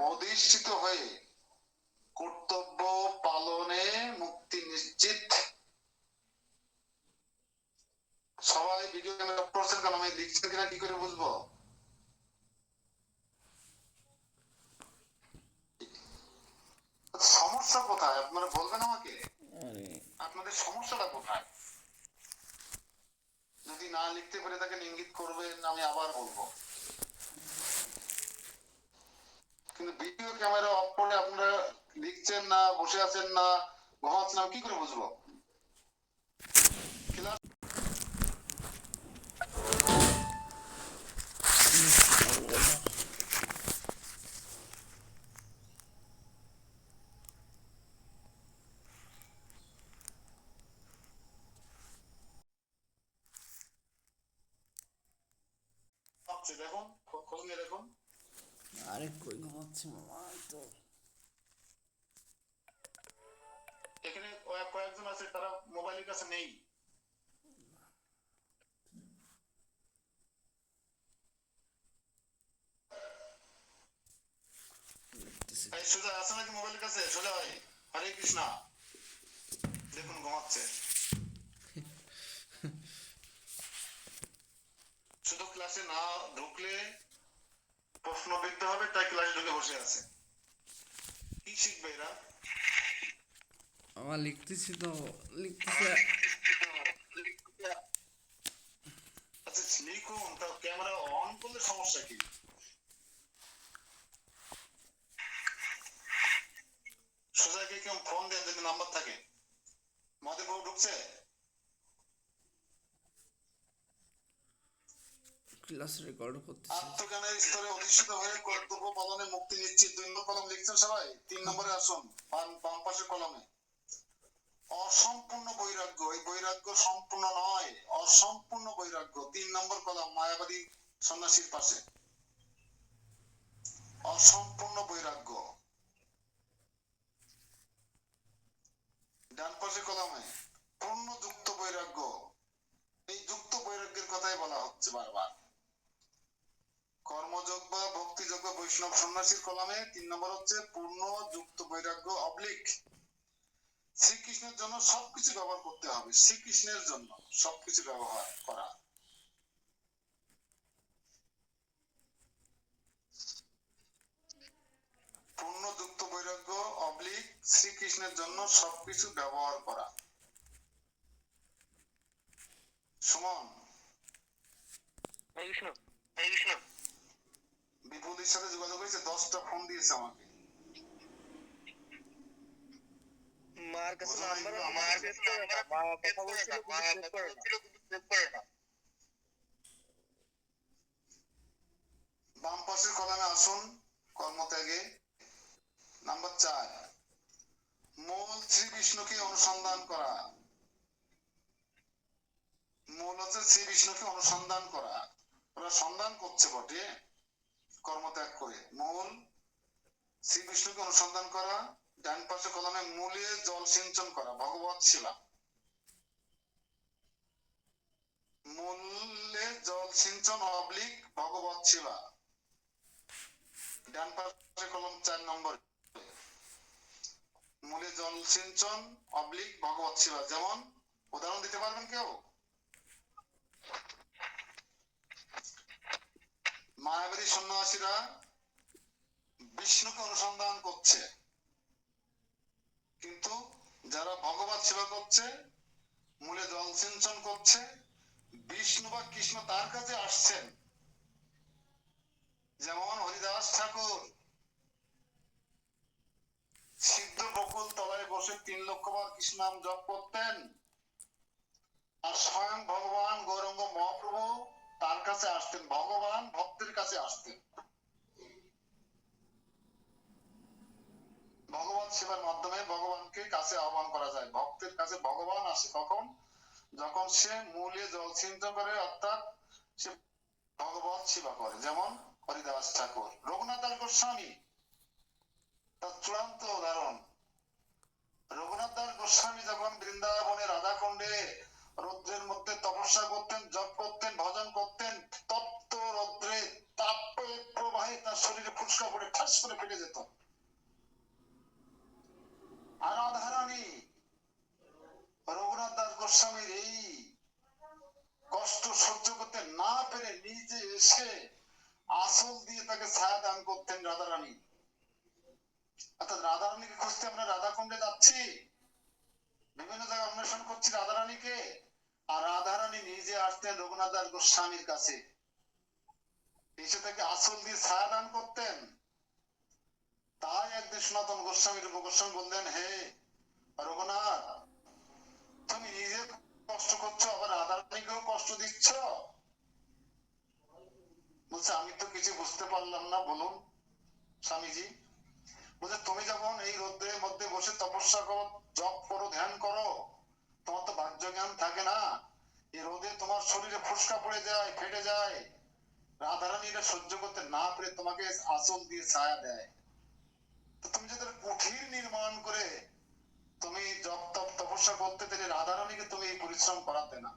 অধিষ্ঠিত হয়ে কর্তব্য পালনে মুক্তি নিশ্চিত। সবাই ভিডিও ক্যামেরা অফ করছেন কেন? আমি লিখছি কিনা কি করে বুঝবো? সমস্যা কোথায় আপনারা বলবেন আমাকে, আরে আপনাদের সমস্যাটা কোথায়? যদি না লিখতে পারে তাকে ইঙ্গিত করবেন, আমি আবার বলবো। কিন্তু ভিডিও ক্যামেরা অফ করে আপনারা লিখছেন না, বসে আছেন না, ঘুমাচ্ছেন, আমি কি করে বুঝবো? ক্লাস হচ্ছে, দেখুন, খোঁজ নিয়ে দেখুন। আরে কই ঘুমাচ্ছি মামা, এই তো এখানে কয়েকজন আছে তারা মোবাইলের কাছে নেই। লিখতেছি। এই সোজা আছে নাকি মোবাইলের কাছে? সোজা ভাই, হরে কৃষ্ণা, দেখুন ঘুমাচ্ছে। শুধু ক্লাসে না ঢুকলে প্রশ্নবিদ্ধ হবে, তাই ক্লাসে ঢুকে বসে আছে। কি শিখবে এরা? আমার লিখতেছি তো, লিখতেছি আচ্ছা লিখুন, তাও ক্যামেরা অন করলে সমস্যা কি? সোজা গিয়ে কেউ ফোন দেন যদি নাম্বার থাকে। মদের বউ ঢুকছে? ক্লাস রেকর্ড করতেছি। আত্মজ্ঞানের স্তরে অধিষ্ঠিত হয়ে কর্তব্য পালনে মুক্তি নিশ্চিত। 2 নম্বর কলম লিখছেন সবাই? 3 নম্বরে আসুন, বাম পাশের কলমে। অসম্পূর্ণ বৈরাগ্য, এই বৈরাগ্য সম্পূর্ণ নয়, অসম্পূর্ণ বৈরাগ্য। 3 নম্বর কলম মায়াবাদী সন্ন্যাসীর পাশে, অসম্পূর্ণ বৈরাগ্য। ডান পাশে কলমে পূর্ণ যুক্ত বৈরাগ্য। এই যুক্ত বৈরাগ্যের কথাই বলা হচ্ছে বারবার। কর্মযোগ বা ভক্তিযোগ বা বৈষ্ণব সন্ন্যাসীর কলমে 3 নম্বর হচ্ছে পূর্ণ যুক্ত বৈরাগ্য অবলিক শ্রীকৃষ্ণের জন্য সবকিছু ব্যবহার করতে হবে। শ্রীকৃষ্ণের জন্য সবকিছু ব্যবহার করা। পূর্ণ যুক্ত বৈরাগ্য অবলিক শ্রীকৃষ্ণের জন্য সবকিছু ব্যবহার করা। সুমন, বিপুলের সাথে যোগাযোগ হয়েছে, 10টা ফোন দিয়েছে আমাকে। মার কাছে নাম্বার আমার সেভ করে না, মা কথা বলছিল কিন্তু সেভ করে না। বাম পাশের কলামে আসুন, কর্মত্যাগে নাম্বার 4, মূল শ্রী বিষ্ণুকে অনুসন্ধান করা। মূল হচ্ছে শ্রী বিষ্ণুকে অনুসন্ধান করা। ওরা সন্ধান করছে বটে কর্মত্যাগ করে। মূল শ্রী বিষ্ণুকে অনুসন্ধান করা। ডান পাশে কলমে মূলে জল সিঞ্চন করা, ভগবত সেবা। মূলে জল সিঞ্চন অবলিক ভগবত সেবা। ডান পাশে কলম 4 নম্বর। মূলে জল সিঞ্চন অবলিক ভগবত সেবা। যেমন উদাহরণ দিতে পারবেন কেউ? মায়াবাদী সন্ন্যাসীরা বিষ্ণুকে অনুসন্ধান করছে, কিন্তু যারা ভগবত সেবা করছে, মূলে জল সিঞ্চন করছে, বিষ্ণু বা কৃষ্ণ তার কাছে আসছেন। যেমন হরিদাস ঠাকুর সিদ্ধ বকুল তলায় বসে 3 লক্ষ বার কৃষ্ণ নাম জপ করতেন, আর স্বয়ং ভগবান গৌরাঙ্গ মহাপ্রভু তার কাছে আসতেন, ভগবান ভক্তের কাছে আসতেন। ভগবত সেবার মাধ্যমে ভগবানকে কাছে আহ্বান করা যায়। ভক্তের কাছে ভগবান আসে কখন? যখন সে মূলে জল সিঞ্চন করে, অর্থাৎ সে ভগবত সেবা করে। যেমন হরিদাস ঠাকুর। রঘুনাথ দাস গোস্বামী তার চূড়ান্ত উদাহরণ। রঘুনাথ দাস গোস্বামী যখন বৃন্দাবনে রাধাকুণ্ডে রৌদ্রের মধ্যে তপস্যা করতেন, জপ করতেন, ভজন করতেন, তপ্ত রৌদ্রে তাপে প্রবাহে তার শরীরে ফুসকা পড়ে ঠাস করে ফেটে যেত। আর রাধারানী রঘুনাথ দাস গোস্বামীর এই কষ্ট সহ্য করতে না পেরে নিজে এসে আঁচল দিয়ে তাকে ছায়া দান করতেন রাধারানী। অর্থাৎ রাধারানীকে খুঁজতে আমরা রাধাকুণ্ডে যাচ্ছি, বিভিন্ন জায়গায় অন্বেষণ করছি রাধারানীকে, আর রাধারানী নিজে আসতেন রঘুনাথ দাস গোস্বামীর কাছে, এসে তাকে আঁচল দিয়ে ছায়া দান করতেন। তাই একদিন সনাতন গোস্বামী রূপ গোস্বামী বললেন, হে রঘুনাথ, তুমি নিজে কষ্ট করছো, আবার রাধারানীকেও কষ্ট দিচ্ছ। বলছে, আমি তো কিছু বুঝতে পারলাম না, বলুন স্বামীজি। বলছে, তুমি যখন এই রোদ্রের মধ্যে বসে তপস্যা করো, জপ করো, ধ্যান করো, তোমার তো বাহ্য জ্ঞান থাকে না। এই রোদে তোমার শরীরে ফুসকা পড়ে যায়, ফেটে যায়। রাধারানী এটা সহ্য করতে না পেরে তোমাকে আঁচল দিয়ে ছায়া দেয়। তো তুমি যদি কুঠির নির্মাণ করে তুমি জপ তপ তপস্যা করতে, তাহলে রাধারানীকে তুমি এই পরিশ্রম করাতে না।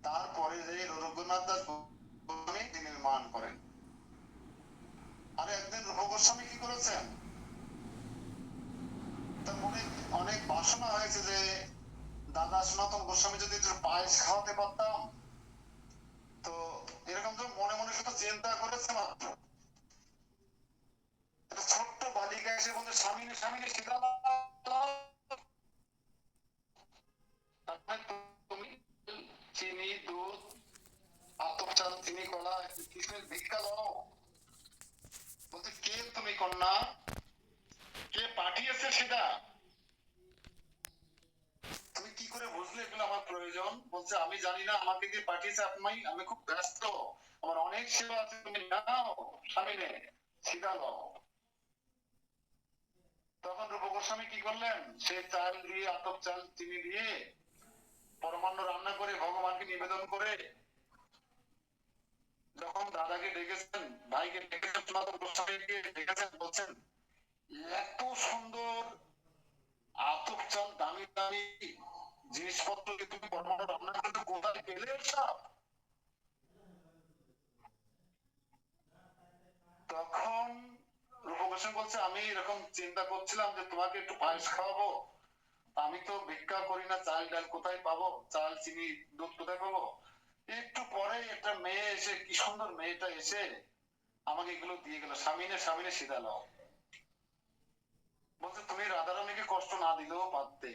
তারপরে যে রঘুনাথ দাস গোস্বামী নির্মাণ করেন। আর একদিন রূপ গোস্বামী কি করেছেন, তার মনে অনেক বাসনা হয়েছে যে দাদা সনাতন গোস্বামী যদি একটু পায়েস খাওয়াতে পারতাম। তো এরকম তো মনে মনে শুধু চিন্তা করেছে মাত্র, একটা ছোট্ট বালিকা এসে বলছে, স্বামীনে স্বামীনে সীতা তুমি চিনি, দুধ, আতপ চাল, চিনি, কলা, কৃষ্ণের ভিক্ষা দাও। বলছে, কে তুমি কন্যা, কে পাঠিয়েছে সেটা? তুমি কি করে বুঝলে এগুলো আমার প্রয়োজন? বলছে, আমি জানি না, আমাকে দিয়ে পাঠিয়েছে আপনি, আমি খুব ব্যস্ত, আমার অনেক সেবা আছে, তুমি নাও স্বামীনে সীতা দাও। তখন রূপ গোস্বামী কি করলেন, সে চাল দিয়ে, আতপ চাল, চিনি দিয়ে পরমান্ন রান্না করে ভগবানকে নিবেদন করে যখন দাদাকে ডেকেছেন, ভাইকে ডেকেছেন, সনাতন গোস্বামীকে ডেকেছেন, বলছেন, এত সুন্দর আতপ চাল, দামি দামি জিনিসপত্র যে তুমি পরমান্ন রান্না করতে কোথায় পেলে সব? তখন রূপ গোস্বামী বলছে, আমি এরকম চিন্তা করছিলাম যে তোমাকে একটু পায়েস খাওয়াবো, আমি তো ভিক্ষা করি না, চাল ডাল কোথায় পাবো, চাল চিনি দুধ কোথায় পাবো। একটু পরে একটা মেয়ে এসে, কি সুন্দর মেয়েটা এসে আমাকে এগুলো দিয়ে গেল, স্বামীনে স্বামীনে সীতা লাও। বলছে, তুমি রাধারানীকে কষ্ট না দিলেও পারতে।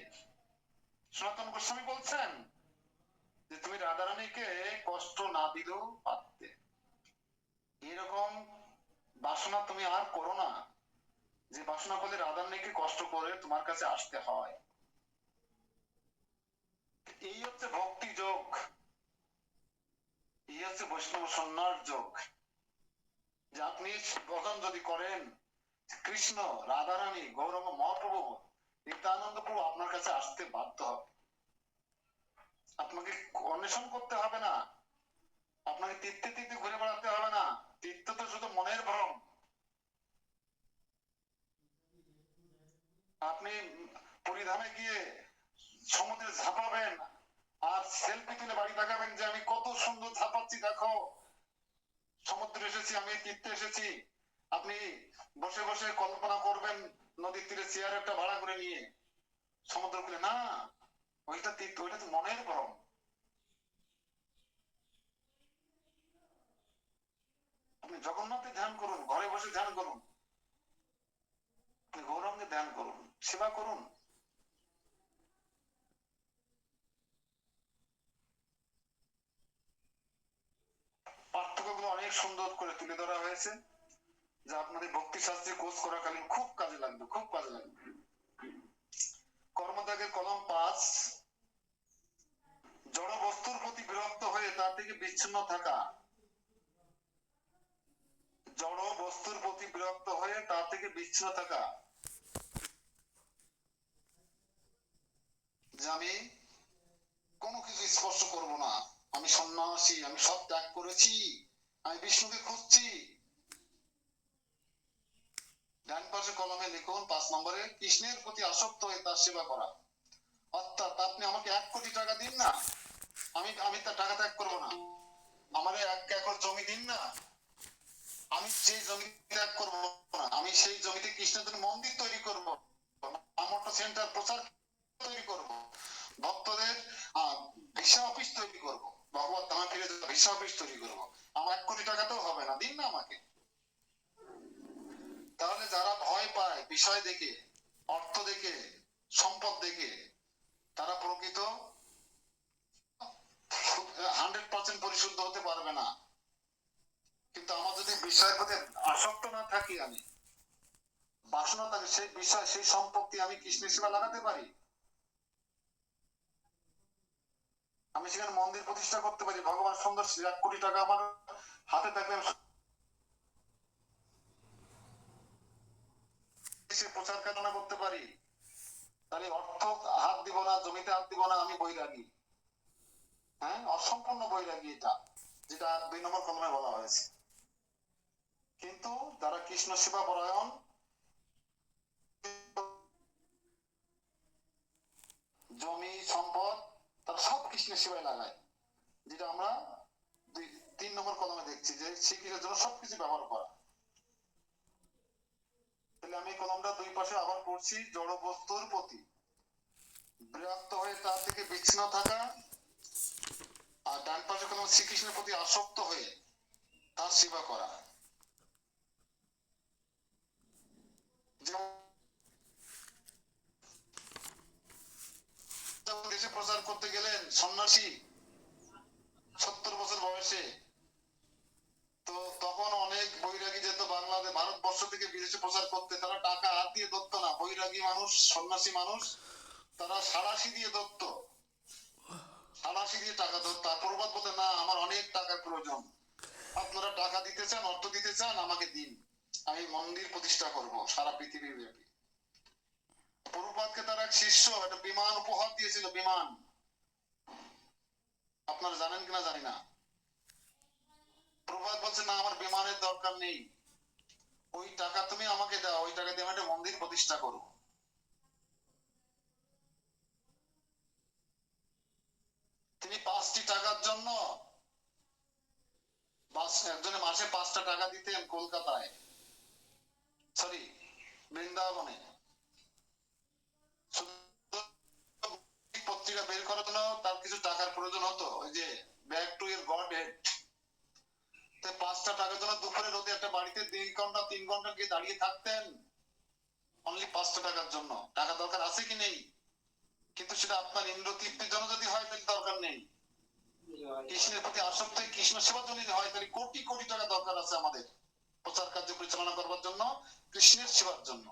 সনাতন গোস্বামী বলছেন যে তুমি রাধারানীকে কষ্ট না দিলেও পারতে। এরকম বাসনা তুমি আর করো না, যে বাসনা করলে রাধারানীকে কষ্ট করে তোমার কাছে আসতে হয়। এই হচ্ছে ভক্তি যোগ, এই হচ্ছে বৈষ্ণব সন্ন্যাস যোগ। যে আপনি ভজন যদি করেন, কৃষ্ণ, রাধারানী, গৌরাঙ্গ মহাপ্রভু, নিত্যানন্দ প্রভু আপনার কাছে আসতে বাধ্য হবে। আপনাকে অন্বেষণ করতে হবে না, আপনাকে তীর্থে তীর্থে ঘুরে বেড়াতে হবে না। তীর্থ তো শুধু মনের ভ্রম। আপনি পরিধামে গিয়ে সমুদ্রে ঝাঁপাবেন আর সেলফি তুলে বাড়ি দেখাবেন যে আমি কত সুন্দর ঝাঁপাচ্ছি, দেখো সমুদ্রে এসেছি, আমি তীর্থে এসেছি। আপনি বসে বসে কল্পনা করবেন নদীর তীরে চেয়ার একটা ভাড়া করে নিয়ে সমুদ্র কূলে, না ওইটা তীর্থ, ওইটা তো মনের ভ্রম। আপনি জগন্নাথে ধ্যান করুন, ঘরে বসে ধ্যান করুন, আপনি গৌরাঙ্গে ধ্যান করুন, সেবা করুন। পার্থক্যগুলো অনেক সুন্দর করে তুলে ধরা হয়েছে, যা আপনাদের ভক্তি শাস্ত্রে কোর্স করাকালীন খুব কাজে লাগবে, খুব কাজে লাগবে। কর্মত্যাগের কলম 5, জড় বস্তুর প্রতি বিরক্ত হয়ে তার থেকে বিচ্ছিন্ন থাকা। জড় বস্তুর প্রতি বিরক্ত হয়ে তার থেকে বিচ্ছিন্ন থাকা, যে আমি কোনো কিছু স্পর্শ করব না, আমি সন্ন্যাসী, আমি সব ত্যাগ করেছি, আমি বিষ্ণুকে খুঁজছি। ডান পাশে কলমে লিখুন 5 নম্বরে, কৃষ্ণের প্রতি আসক্ত হয়ে তার সেবা করা। অর্থাৎ আপনি আমাকে 1 কোটি টাকা দিন না, আমি আমি তার টাকা ত্যাগ করবো না। আমারে 1 একর জমি দিন না, আমি সেই জমি ত্যাগ করবো না, আমি সেই জমিতে কৃষ্ণের জন্য মন্দির তৈরি করব, আমন্ত্রণ সেন্টার প্রচার তৈরি করব, ভক্তদের ভিসা অফিস তৈরি করব, ভগবত ধামে ফিরে ভিসা অফিস তৈরি করব। আমার 1 কোটি টাকাতেও হবে না, দিন না আমাকে। তাহলে যারা ভয় পায় বিষয় দেখে, অর্থ দেখে, সম্পদ দেখে, তারা প্রকৃত 100% পরিশুদ্ধ হতে পারবে না। কিন্তু আমার যদি বিষয়ের প্রতি আসক্ত না থাকি, আমি বাসনা থাকে, সেই বিষয় সেই সম্পত্তি আমি কৃষ্ণের সেবা লাগাতে পারি, আমি সেখানে মন্দির প্রতিষ্ঠা করতে পারি, ভগবান সুন্দর 1 কোটি টাকা আমার হাতে থাকলে প্রচার কাজনা করতে পারি। তাহলে অর্থ হাত দিব না, জমিতে হাত দিব না, আমি বৈরাগী। হ্যাঁ, অসম্পূর্ণ বৈরাগী এটা, যেটা 2 নম্বর কলমে বলা হয়েছে। কিন্তু যারা কৃষ্ণ সেবা পরায়ণ, জমি সম্পদ তারা সব কৃষ্ণের সেবায় লাগায়, যেটা আমরা 3 নম্বর কলমে দেখছি, যে শ্রীকৃষ্ণের জন্য সবকিছু ব্যবহার করা। তাহলে আমি কলমটা 2 পাশে আবার পড়ছি, জড় বস্তুর প্রতি বিরক্ত হয়ে তার থেকে বিচ্ছিন্ন থাকা, আর ডান পাশে কলম শ্রীকৃষ্ণের প্রতি আসক্ত হয়ে তার সেবা করা। যেমন দেশে প্রচার করতে গেলেন সন্ন্যাসী 70 বছর বয়সে, তো তখন অনেক বৈরাগী যেত বাংলাদেশ ভারতবর্ষ থেকে বিদেশে প্রচার করতে, তারা টাকা হাত দিয়ে ধরত না, বৈরাগী মানুষ সন্ন্যাসী মানুষ তারা সাড়াশি দিয়ে ধরত, সাড়াশি দিয়ে টাকা ধরত। প্রবাদ বলতে, না আমার অনেক টাকার প্রয়োজন, আপনারা টাকা দিতে চান, অর্থ দিতে চান, আমাকে দিন, আমি মন্দির প্রতিষ্ঠা করব সারা পৃথিবী ব্যাপী। প্রভুপাদকে তার এক শিষ্য একটা বিমান উপহার দিয়েছিল, বিমান, আপনারা জানেন কিনা জানি না। প্রভুপাদ বলছে, না আমার বিমানের দরকার নেই, ওই টাকা তুমি আমাকে দাও, ওই টাকা দিয়ে আমি একটা মন্দির প্রতিষ্ঠা করবো। তিনি 5টি টাকার জন্য একজনের মাসে 5টা টাকা দিতেন কলকাতায়, সরি বৃন্দাবনে, পত্রিকা বের করার জন্য তার কিছু টাকার প্রয়োজন হতো, ওই যে back to year god head. 5টা টাকার জন্য দুপুরে রোদে একটা বাড়িতে 2 ঘন্টা 3 ঘন্টা গিয়ে দাঁড়িয়ে থাকতেন, অনলি 5টা টাকার জন্য। টাকা দরকার আছে কি নেই? কিন্তু সেটা আপনার ইন্দ্র তৃপ্তির জন্য যদি হয় তাহলে দরকার নেই, কৃষ্ণের প্রতি আসক্ত কৃষ্ণ সেবার জন্য হয় তাহলে কোটি কোটি টাকা দরকার আছে আমাদের প্রচার কার্য পরিচালনা করবার জন্য, কৃষ্ণের সেবার জন্য।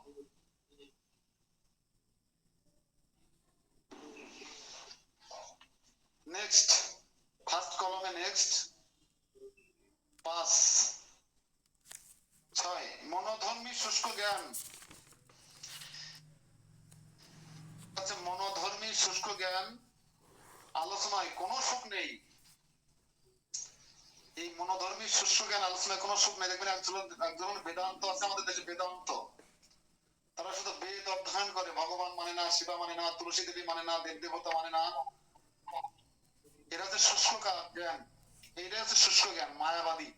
নেক্সট, ফার্স্ট কলমে নেক্সট 5, 6, মনোধর্মী শুষ্ক জ্ঞান। মনোধর্মী শুষ্ক জ্ঞান, আলোচনায় কোনো সুখ নেই। এই মনোধর্মী শুষ্ক জ্ঞান আলোচনায় কোনো সুখ নেই। দেখবেন একজন বেদান্ত আছে আমাদের দেশে, বেদান্ত, তারা শুধু বেদ অধ্যয়ন করে, ভগবান মানে না, শিবা মানে না, তুলসী দেবী মানে না, দেব দেবতা মানে না। এরা হচ্ছে শুষ্ক জ্ঞান, এইটা হচ্ছে শুষ্ক জ্ঞান, মায়াবাদী।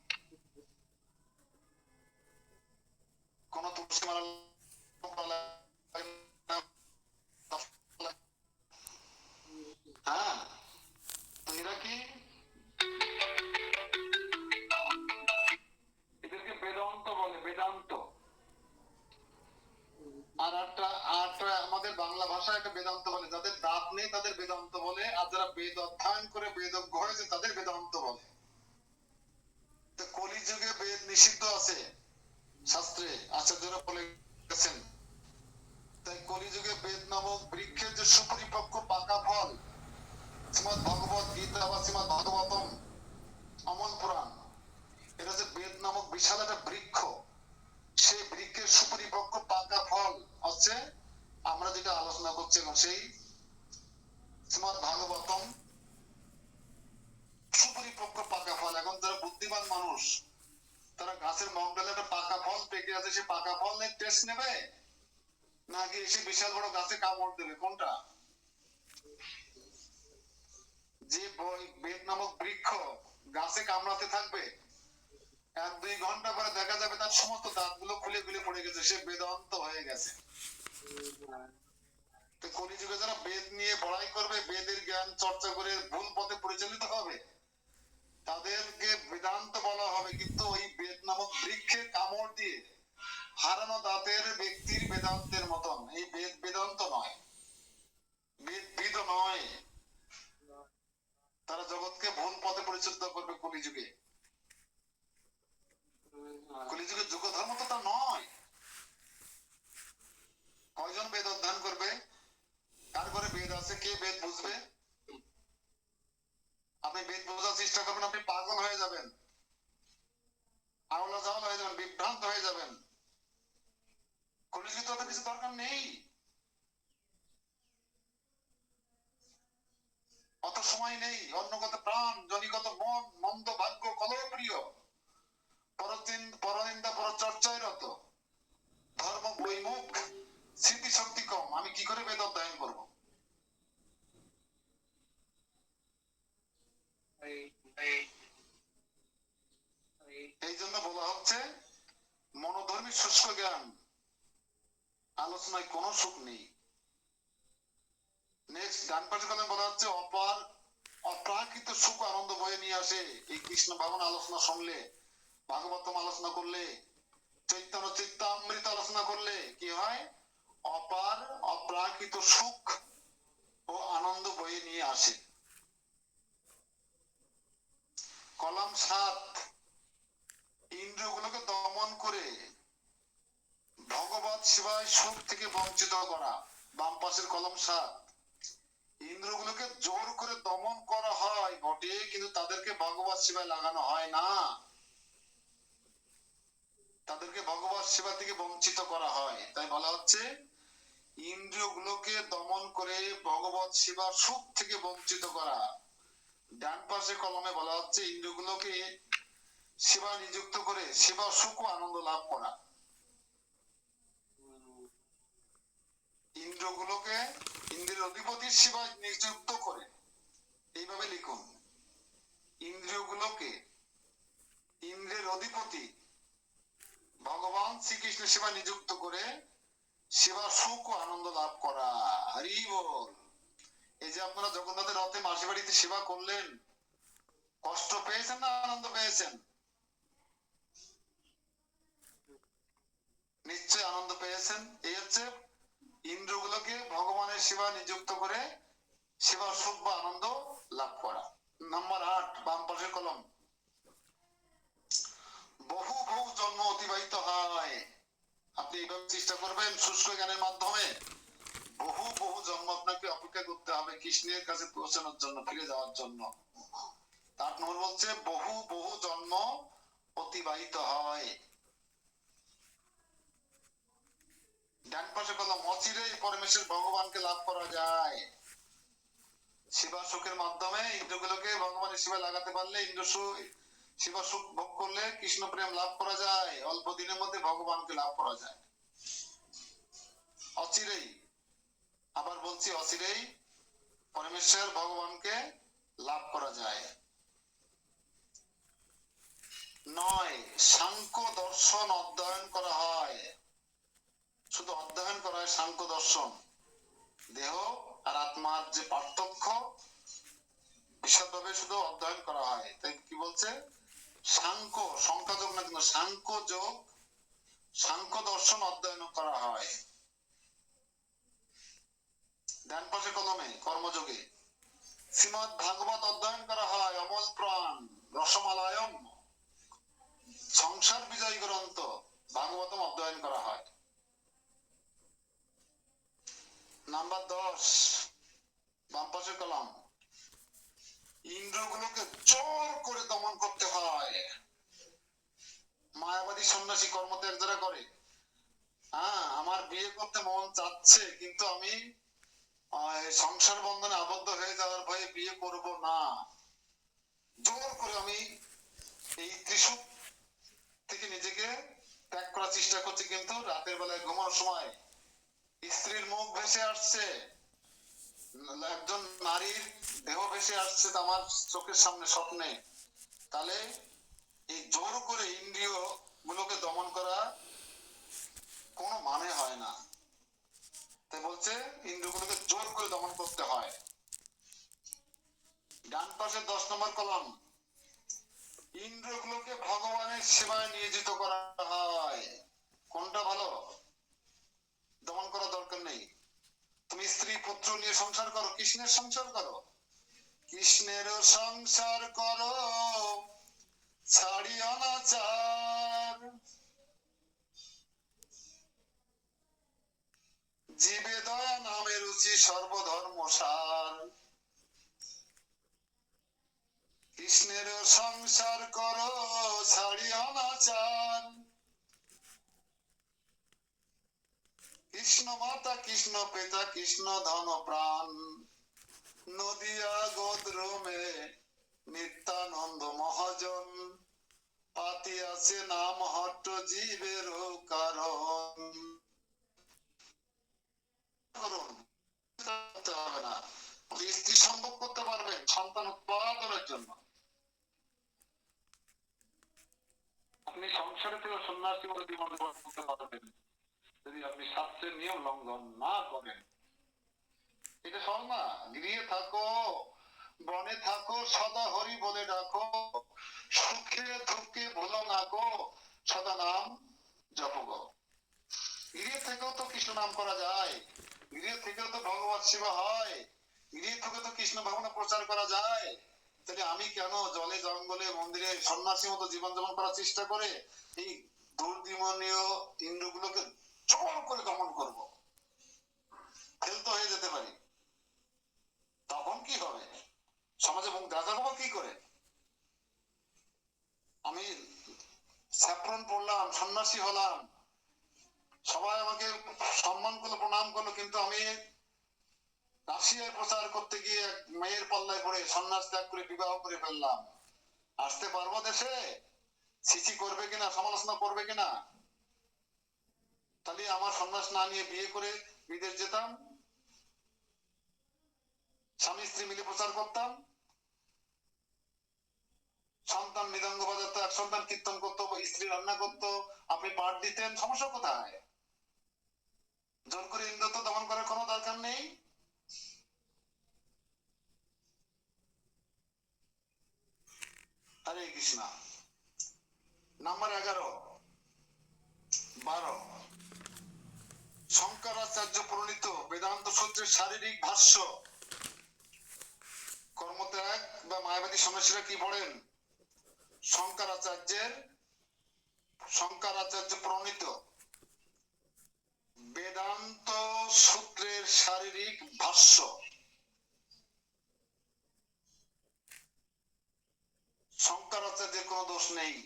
কোন তুলসী মালা হ্যাঁ, তো এরা কি, এদেরকে বেদান্ত বলে, বেদান্ত। আর একটা আমাদের বাংলা ভাষায় একটা বেদান্ত বলে, যাদের দাঁত নেই তাদের বেদান্ত বলে, আর যারা বেদ অধ্যয়ন করে বেদজ্ঞ হয়েছে তাদের বেদান্ত বলে। তো কলিযুগে বেদ নিষিদ্ধ আছে শাস্ত্রে, আচার্যরা বলে গেছেন। তাই কলিযুগে বেদ নামক বৃক্ষের যে সুপরিপক্ক পাকা ফল, শ্রীমদ ভগবত গীতা বা শ্রীমদ ভাগবতম, অমল পুরাণ, এটা যে বেদ নামক বিশাল একটা বৃক্ষ, সেই বৃক্ষের সুপরিপক্ক পাকা ফল হচ্ছে আমরা যেটা আলোচনা করছি এখন, সেই শ্রীমদ ভাগবতম সুপরিপক্ক পাকা ফল। এখন যারা বুদ্ধিমান মানুষ, তারা গাছের মগডালে একটা পাকা ফল পেকে আছে, সে পাকা ফল টেস্ট নেবে, নাকি এসে বিশাল বড় গাছে কামড় দেবে, কোনটা? যে বেদ নামক বৃক্ষ গাছে কামড়াতে থাকবে, 1-2 ঘন্টা পরে দেখা যাবে তার সমস্ত দাঁতগুলো খুলে খুলে পড়ে গেছে, সে বেদান্ত হয়ে গেছে। তো কলিযুগে যারা বেদ নিয়ে বড়াই করবে, বেদের জ্ঞান চর্চা করে ভুল পথে পরিচালিত হবে, তাদেরকে বেদান্ত বলা হবে। কিন্তু ওই বেদ নামক বৃক্ষে কামড় দিয়ে হারানো দাঁতের ব্যক্তির বেদান্তের মতন এই বেদ বেদান্ত নয়, বেদবিদ নয়। তারা জগৎকে ভুল পথে পরিচালিত করবে কলিযুগে। কলিযুগের যুগ ধর্ম তো তা নয়। কয়জন বেদ অধ্যয়ন করবে? কার ঘরে বেদ আছে? কে বেদ বুঝবে? আপনি বেদ বোঝার চেষ্টা করবেন, আপনি পাগল হয়ে যাবেন, আওলা জাওলা হয়ে যাবেন, বিভ্রান্ত হয়ে যাবেন। কলিযুগে তো কিছু দরকার নেই, অত সময় নেই। অন্যগত প্রাণ, জনিগত মন, মন্দ ভাগ্য, কলহপ্রিয়, পরনিন্দা পরচর্চায় রত, ধর্ম বৈমুখ, স্মৃতিশক্তি কম, আমি কি করে বেদ অধ্যয়ন করবো? এই জন্য বলা হচ্ছে মনোধর্মী শুষ্ক জ্ঞান, আলোচনায় কোনো সুখ নেই। নেক্সট ডান পাশে কলমে বলা হচ্ছে অপ্রাকৃত সুখ আনন্দ বয়ে নিয়ে আসে এই কৃষ্ণ ভাবনা আলোচনা শুনলে, ভাগবতম আলোচনা করলে, চৈতন্য চিত্তামৃত আলোচনা করলে কি হয়? অপার অপ্রাকৃত সুখ ও আনন্দ বয়ে নিয়ে আসে। কলাম 7, ইন্দ্রিয়গুলোকে দমন করে ভগবত সেবায় সুখ থেকে বঞ্চিত করা। বাম পাশের কলম 7, ইন্দ্রগুলোকে জোর করে দমন করা হয় বটে, কিন্তু তাদেরকে ভগবত সেবায় লাগানো হয় না, তাদেরকে ভগবত সেবা থেকে বঞ্চিত করা হয়। তাই বলা হচ্ছে ইন্দ্রিয়গুলোকে দমন করে ভগবত সেবার সুখ থেকে বঞ্চিত করা। ডান পাশে কলমে বলা হচ্ছে ইন্দ্রিয়গুলোকে সেবা নিযুক্ত করে সেবা সুখ ও আনন্দ লাভ করা। ইন্দ্রগুলোকে ইন্দ্রের অধিপতির সেবায় নিযুক্ত করে, এইভাবে লিখুন, ইন্দ্রিয়গুলোকে ইন্দ্রের অধিপতি ভগবান শ্রীকৃষ্ণের সেবা নিযুক্ত করে সেবা সুখ ও আনন্দ লাভ করা। হরি বল। এই যে আপনারা জগন্নাথের রথে মাসি বাড়িতে সেবা করলেন, কষ্ট পেয়েছেন না আনন্দ পেয়েছেন? নিশ্চয় আনন্দ পেয়েছেন। এই হচ্ছে ইন্দ্রগুলোকে ভগবানের সেবা নিযুক্ত করে সেবা সুখ বা আনন্দ লাভ করা। নাম্বার 8, বাম পাশের কলম, বহু বহু জন্ম অতিবাহিত হয়। আপনি এইভাবে চেষ্টা করবেন শুষ্ক জ্ঞানের মাধ্যমে, বহু বহু জন্ম আপনাকে অপেক্ষা করতে হবে কৃষ্ণের কাছে পৌঁছানোর জন্য, ফিরে যাওয়ার জন্য। 8 নম্বর বলছে বহু বহু জন্ম অতিবাহিত হয়। ডান পাশে কলম, অচিরেই পরমেশ্বর ভগবানকে লাভ করা যায়। সেবা সুখের মাধ্যমে ইন্দ্রগুলোকে ভগবানের সেবা লাগাতে পারলে, ইন্দ্র সেবা সুখ ভোগ করলে কৃষ্ণ প্রেম লাভ করা যায়, অল্প দিনের মধ্যে ভগবানকে লাভ করা যায় অচিরেই। আবার বলছি অচিরেই পরমেশ্বর ভগবানকে লাভ করা যায়। 9 সাংখ্য দর্শন অধ্যয়ন করা হয়। শুধু অধ্যয়ন করা হয় সাংখ্য দর্শন, দেহ আর আত্মার যে পার্থক্য বিশদভাবে শুধু অধ্যয়ন করা হয়। তাই কি বলছে, সাংখ্য সংখ্যা যোগ না, কিন্তু সাংখ্য যোগ সাংখ্য দর্শন অধ্যয়ন করা হয়। ডান পাশে কলমে কর্মযোগে শ্রীমদ ভাগবত অধ্যয়ন করা হয়। অমল প্রাণ রসমালায়ম সংসার বিজয় গ্রন্থ ভাগবতম অধ্যয়ন করা হয়। নাম্বার 10 বাম পাশে কলম, ইন্দ্রগুলোকে জোর করে দমন করতে হয়। মায়াবাদী সন্ন্যাসী কর্মত্যাগ যারা করে, হ্যাঁ আমার বিয়ে করতে মন চাচ্ছে কিন্তু আমি সংসার বন্ধনে আবদ্ধ হয়ে যাওয়ার ভয়ে বিয়ে করব না, জোর করে আমি এই ত্রিশূল থেকে নিজেকে ত্যাগ করার চেষ্টা করছি, কিন্তু রাতের বেলায় ঘুমানোর সময় স্ত্রীর মুখ ভেসে আসছে, একজন নারীর দেহ ভেসে আসছে আমার চোখের সামনে স্বপ্নে। তাহলে এই জোর করে ইন্দ্রিয় গুলোকে দমন করা কোনো মানে হয় না। তাই বলছে ইন্দ্রিয়গুলোকে জোর করে দমন করতে হয়। ডান পাশে 10 নম্বর কলম, ইন্দ্রিয়গুলোকে ভগবানের সেবায় নিয়োজিত করা হয়। কোনটা ভালো? দমন করা দরকার নেই। তুমি স্ত্রী পুত্র নিয়ে সংসার করো, কৃষ্ণের সংসার করো, কৃষ্ণের সংসার করো ছাড়ি অনাচার, জীবে দয়া নামে রুচি সর্বধর্ম সার, কৃষ্ণের সংসার করো ছাড়ি অনাচার, কৃষ্ণ মাতা কৃষ্ণ পিতা কৃষ্ণ ধন প্রাণ, নদিয়া গোদ্রমে নিত্যানন্দ মহাজন, পাতি আছে নাম হট্ট জীবের কারণ। করুন, করতে হবে না, স্ত্রী সম্ভব করতে পারবেন সন্তান উৎপাদনের জন্য। আপনি সংসারে থেকে সন্ন্যাসী মতো জীবন যাপন করতে পারবেন যদি আপনি শাস্ত্রের নিয়ম লঙ্ঘন না করেন। এটা সব না, গৃহে থাকো বনে থাকো সদা হরি বলে ডাকো, সুখে দুঃখে ভুলো না গো সদা নাম জপ গো। গৃহে থেকেও তো কৃষ্ণ নাম করা যায়, গৃহে থেকেও তো ভগবত সেবা হয়, গৃহে থেকে তো কৃষ্ণ ভাবনা প্রচার করা যায়। তাহলে আমি কেন জলে জঙ্গলে মন্দিরে সন্ন্যাসী মতো জীবন যাপন করার চেষ্টা করে এই দুর্দিমনীয় ইন্দ্রগুলোকে জোর করে দমন করব? ফেল তো হয়ে যেতে পারি। তখন কি হবে? সমাজে মুখ দেখাবো কি করে? আমি স্যাফরন পড়লাম, সন্ন্যাসী হলাম, সবাই আমাকে সম্মান করলো প্রণাম করলো, কিন্তু আমি রাশিয়ায় প্রচার করতে গিয়ে এক মেয়ের পাল্লায় পড়ে সন্ন্যাস ত্যাগ করে বিবাহ করে ফেললাম। আসতে পারবো দেশে? সিসি করবে কিনা, সমালোচনা করবে কিনা? তাহলে আমার সন্ন্যাস না নিয়ে বিয়ে করে বিদেশ যেতাম, স্বামী স্ত্রী মিলে প্রচার করতাম, সন্তান মৃদঙ্গ বাজাতো, এক সন্তান কীর্তন করতো, স্ত্রী রান্না করতো, আপনি পাঠ দিতেন, সমস্যা কোথায়? জোর করে ইন্দ্র তো দমন করার কোনো দরকার নেই। হরে কৃষ্ণ। নাম্বার 11 12 শঙ্করাচার্য প্রণীত বেদান্ত সূত্রের শারীরিক ভাষ্য। কর্মত্যাগ বা মায়াবাদী সন্ন্যাসীরা কি পড়েন? শঙ্করাচার্য প্রণীত বেদান্ত সূত্রের শারীরিক ভাষ্য। শঙ্করাচার্যের কোনো দোষ নেই,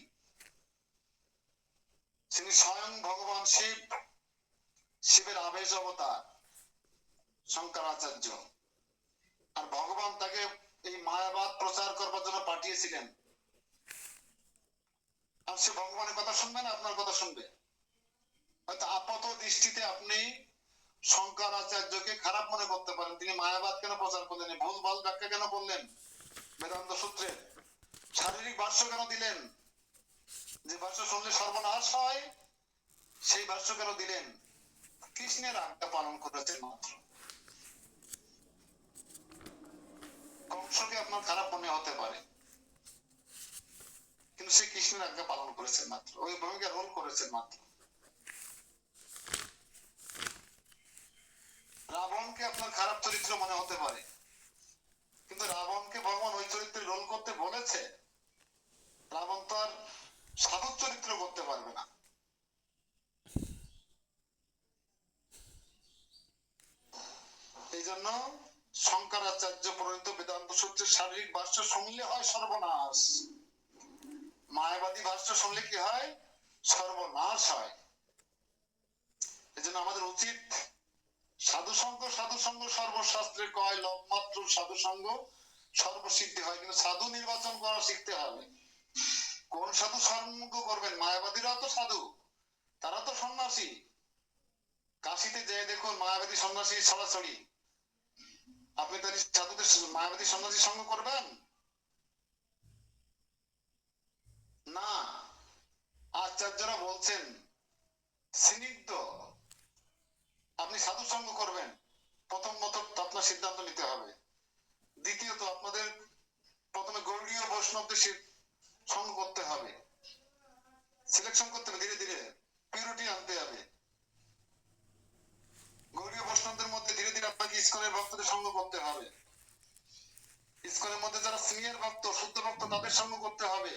তিনি স্বয়ং ভগবান শিব, শিবের আবেশ অবতার শঙ্করাচার্য। আর ভগবান তাকে এই মায়াবাদ প্রচার করবার জন্য পাঠিয়েছিলেন। আর সে ভগবানের কথা শুনবে না আপনার কথা শুনবে? হয়তো আপাত দৃষ্টিতে আপনি শঙ্করাচার্যকে খারাপ মনে করতে পারেন, তিনি মায়াবাদ কেন প্রচার করলেন, ভুল ভাল ব্যাখ্যা কেন করলেন বেদান্ত সূত্রের, শারীরিক ভাষ্য কেন দিলেন, যে ভাষ্য শুনলে সর্বনাশ হয় সেই ভাষ্য কেন দিলেন? কৃষ্ণের আজ্ঞা পালন করেছেন মাত্র। কংসকে আপনার খারাপ মনে হতে পারে, কিন্তু সে কৃষ্ণের আজ্ঞা পালন করেছেন মাত্র, ওই ভূমিকা রোল করেছেন মাত্র। রাবণকে আপনার খারাপ চরিত্র মনে হতে পারে, কিন্তু রাবণকে ভগবান ওই চরিত্রে রোল করতে বলেছে। রাবণ তো আর সাধু চরিত্র করতে পারবে না। এই জন্য শঙ্করাচার্য প্রণীত বেদান্ত সূত্রের শারীরিক ভাষ্য শুনলে হয় সর্বনাশ, মায়াবাদী ভাষ্য শুনলে কি হয়? সর্বনাশ হয়। এই জন্য আমাদের উচিত সাধু সঙ্গ সর্বশাস্ত্রে কয়, লবমাত্র সাধু সঙ্গ সর্বসিদ্ধি হয়, কিন্তু সাধু নির্বাচন করা শিখতে হবে। কোন সাধু সঙ্গ করবেন? মায়াবাদীরাও তো সাধু, তারা তো সন্ন্যাসী। কাশিতে যেয়ে দেখুন মায়াবাদী সন্ন্যাসী ছড়াছড়ি, আপনি তাহলে সাধুদের মায়াবাদী সন্ন্যাসী সঙ্গ করবেন না। আচার্যরা বলছেন স্নিগ্ধ আপনি সাধু সঙ্গ করবেন, প্রথমত আপনার সিদ্ধান্ত নিতে হবে। দ্বিতীয়ত আপনাদের প্রথমে গৌড়ীয় বৈষ্ণবদের সঙ্গ করতে হবে, সিলেকশন করতে হবে, ধীরে ধীরে পিউরিটি আনতে হবে। গৌড়ীয় বৈষ্ণবদের মধ্যে ধীরে ধীরে আপনাকে ইসকনের ভক্তদের সঙ্গ করতে হবে। ইসকনের মধ্যে যারা সিনিয়র ভক্ত, শুদ্ধ ভক্ত, তাদের সঙ্গ করতে হবে।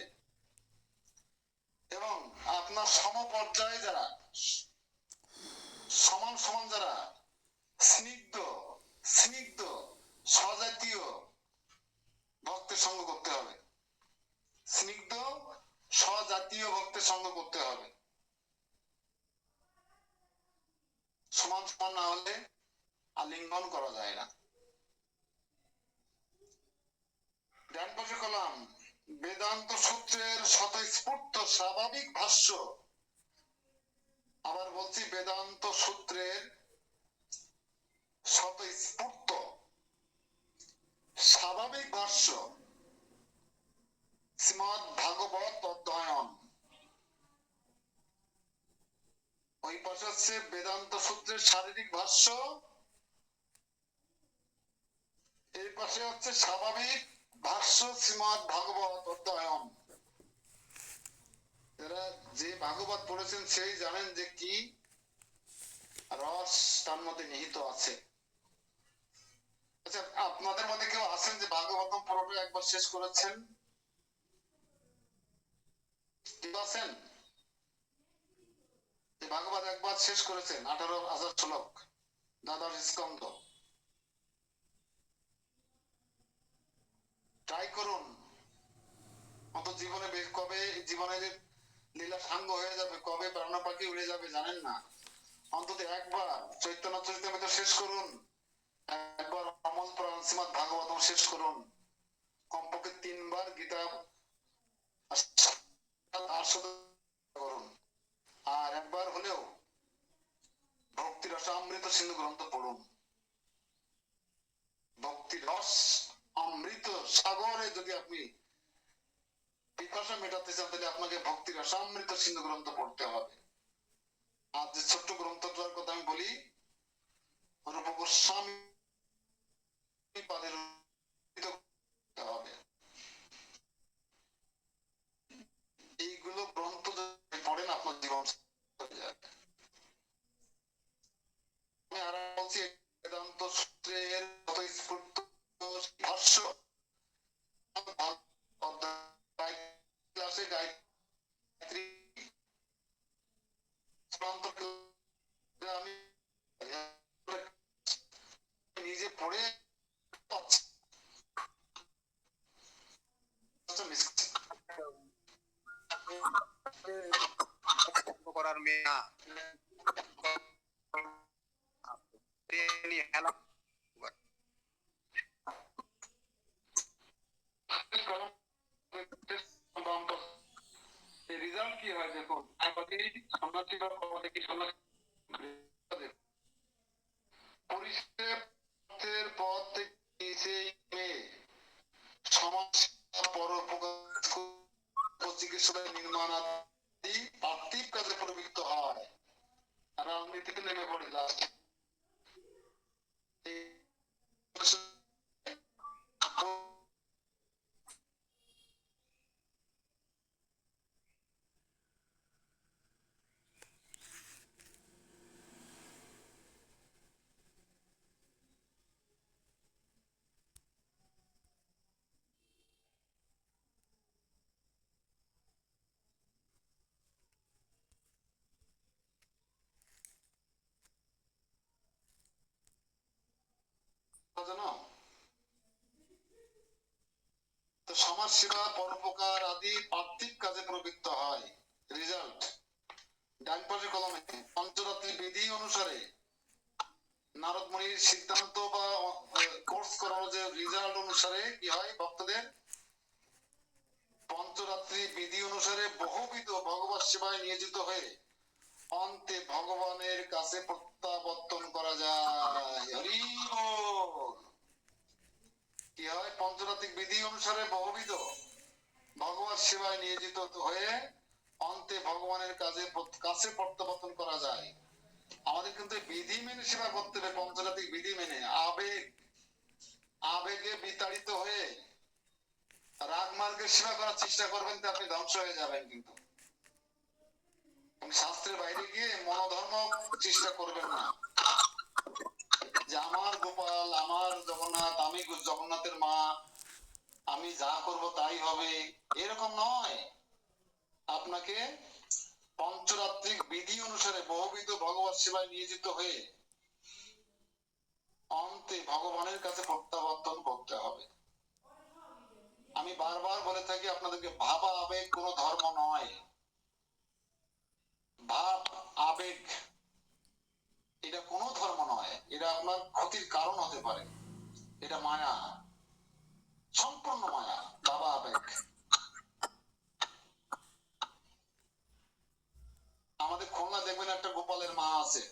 এবং আপনার সমপর্যায়ে যারা সমান সমান যারা স্নিগ্ধ স্নিগ্ধ স্বজাতীয় ভক্তের সঙ্গ করতে হবে, স্নিগ্ধ স্বজাতীয় ভক্তের সঙ্গ করতে হবে। সমান সমান না হলে আলিঙ্গন করা যায় না। ডান পাশে কলাম বেদান্ত সূত্রের স্বতঃস্ফূর্ত স্বাভাবিক ভাষ্য। আবার বলছি, বেদান্ত সূত্রের স্বতঃস্ফূর্ত স্বাভাবিক ভাষ্য শ্রীমদ্ ভাগবত অধ্যয়ন। ওই পাশে হচ্ছে বেদান্ত সূত্রের শারীরিক ভাষ্য, এই পাশে হচ্ছে স্বাভাবিক ভাষ্য শ্রীমদ্ ভাগবত অধ্যয়ন। এরা যে ভাগবত পড়েছেন সেই জানেন যে কি রস তার মধ্যে নিহিত আছে। আচ্ছা, আপনাদের মধ্যে কেউ আছেন যে ভাগবতম পুরোটা একবার শেষ করেছেন? কেউ আছেন যে ভাগবত একবার শেষ করেছেন? 18,000 শ্লোক, দ্বাদশ স্কন্ধ। ট্রাই করুন, অত জীবনে কবে জীবনের লীলা সাঙ্গ হয়ে যাবে, কবে প্রাণ পাখি উড়ে যাবে জানেন না। অন্তত একবার চৈতন্য চরিতামৃত শেষ করুন, একবার অমল প্রাণ শ্রীমদ্ ভাগবতম শেষ করুন, কমপক্ষে 3 বার গীতা করুন, আর একবার হলেও ভক্তি রসামৃত সিন্ধু গ্রন্থ পড়ুন। ভক্তি রস অমৃত সাগরে যদি আপনি পিপাসা মেটাতে চান, তাহলে আপনাকে ভক্তি রসামৃত সিন্ধু গ্রন্থ পড়তে হবে। আর যে ছোট্ট গ্রন্থটার কথা আমি বলি, রূপ গোস্বামী পাদের হবে। এইগুলো গ্রন্থ যদি পড়েন আপনার জীবন হয়ে যাবে। আমি আর বলছি, বেদান্ত সূত্রের স্ফূর্ত ভাষ্য ক্লাসে গায়ত্রী আমি নিজে পড়ে করার মেয়ে না, হেলা রেজাল্ট কি হয় দেখুন। সন্ন্যাসী বা কি সন্ন্যাসী হয়ে পড়ি last এ। জানো তো সমাজ সেবা পরোপকার আদি পার্থিব কাজে প্রবৃত্ত হয়। রেজাল্ট ডান পাশে কলমে পঞ্চরাত্রি বিধি অনুসারে নারদ মুনির সিদ্ধান্ত বা কোর্স করানো যে রেজাল্ট অনুসারে কি হয় ভক্তদের পঞ্চরাত্রি বিধি অনুসারে বহুবিধ ভগবত সেবায় নিয়োজিত হয়ে অন্তে ভগবানের কাছে প্রত্যাবর্তন করা যায়। হরি বল। কি হয় পঞ্চরাত্রিক বিধি অনুসারে বহুবিধ ভগবত সেবায় নিয়োজিত হয়ে অন্তে ভগবানের কাছে প্রত্যাবর্তন করা যায়। আমাদের কিন্তু বিধি মেনে সেবা করতে হবে, পঞ্চরাত্রিক বিধি মেনে। আবেগে বিতাড়িত হয়ে রাগ মার্গের সেবা করার চেষ্টা করবেন তো আপনি ধ্বংস হয়ে যাবেন। কিন্তু শাস্ত্রের বাইরে গিয়ে মনোধর্ম চেষ্টা করবেন না যে আমার গোপাল, আমার জগন্নাথ, আমি জগন্নাথের মা, আমি যা করব তাই হবে, এরকম নয়। আপনাকে পঞ্চরাত্রিক বিধি অনুসারে বহুবিধ ভগবত সেবায় নিয়োজিত হয়ে অন্তে ভগবানের কাছে প্রত্যাবর্তন করতে হবে। আমি বারবার বলে থাকি আপনাদেরকে, ভাবা আবেগ কোনো ধর্ম নয়। ভাব আবেগ এটা কোনো ধর্ম নয়, এটা আপনার ক্ষতির কারণ হতে পারে। এটা মায়া, সম্পূর্ণ মায়া। ভাবা আবেগ আমাদের খুলনা দেখবেন একটা গোপালের মা আছে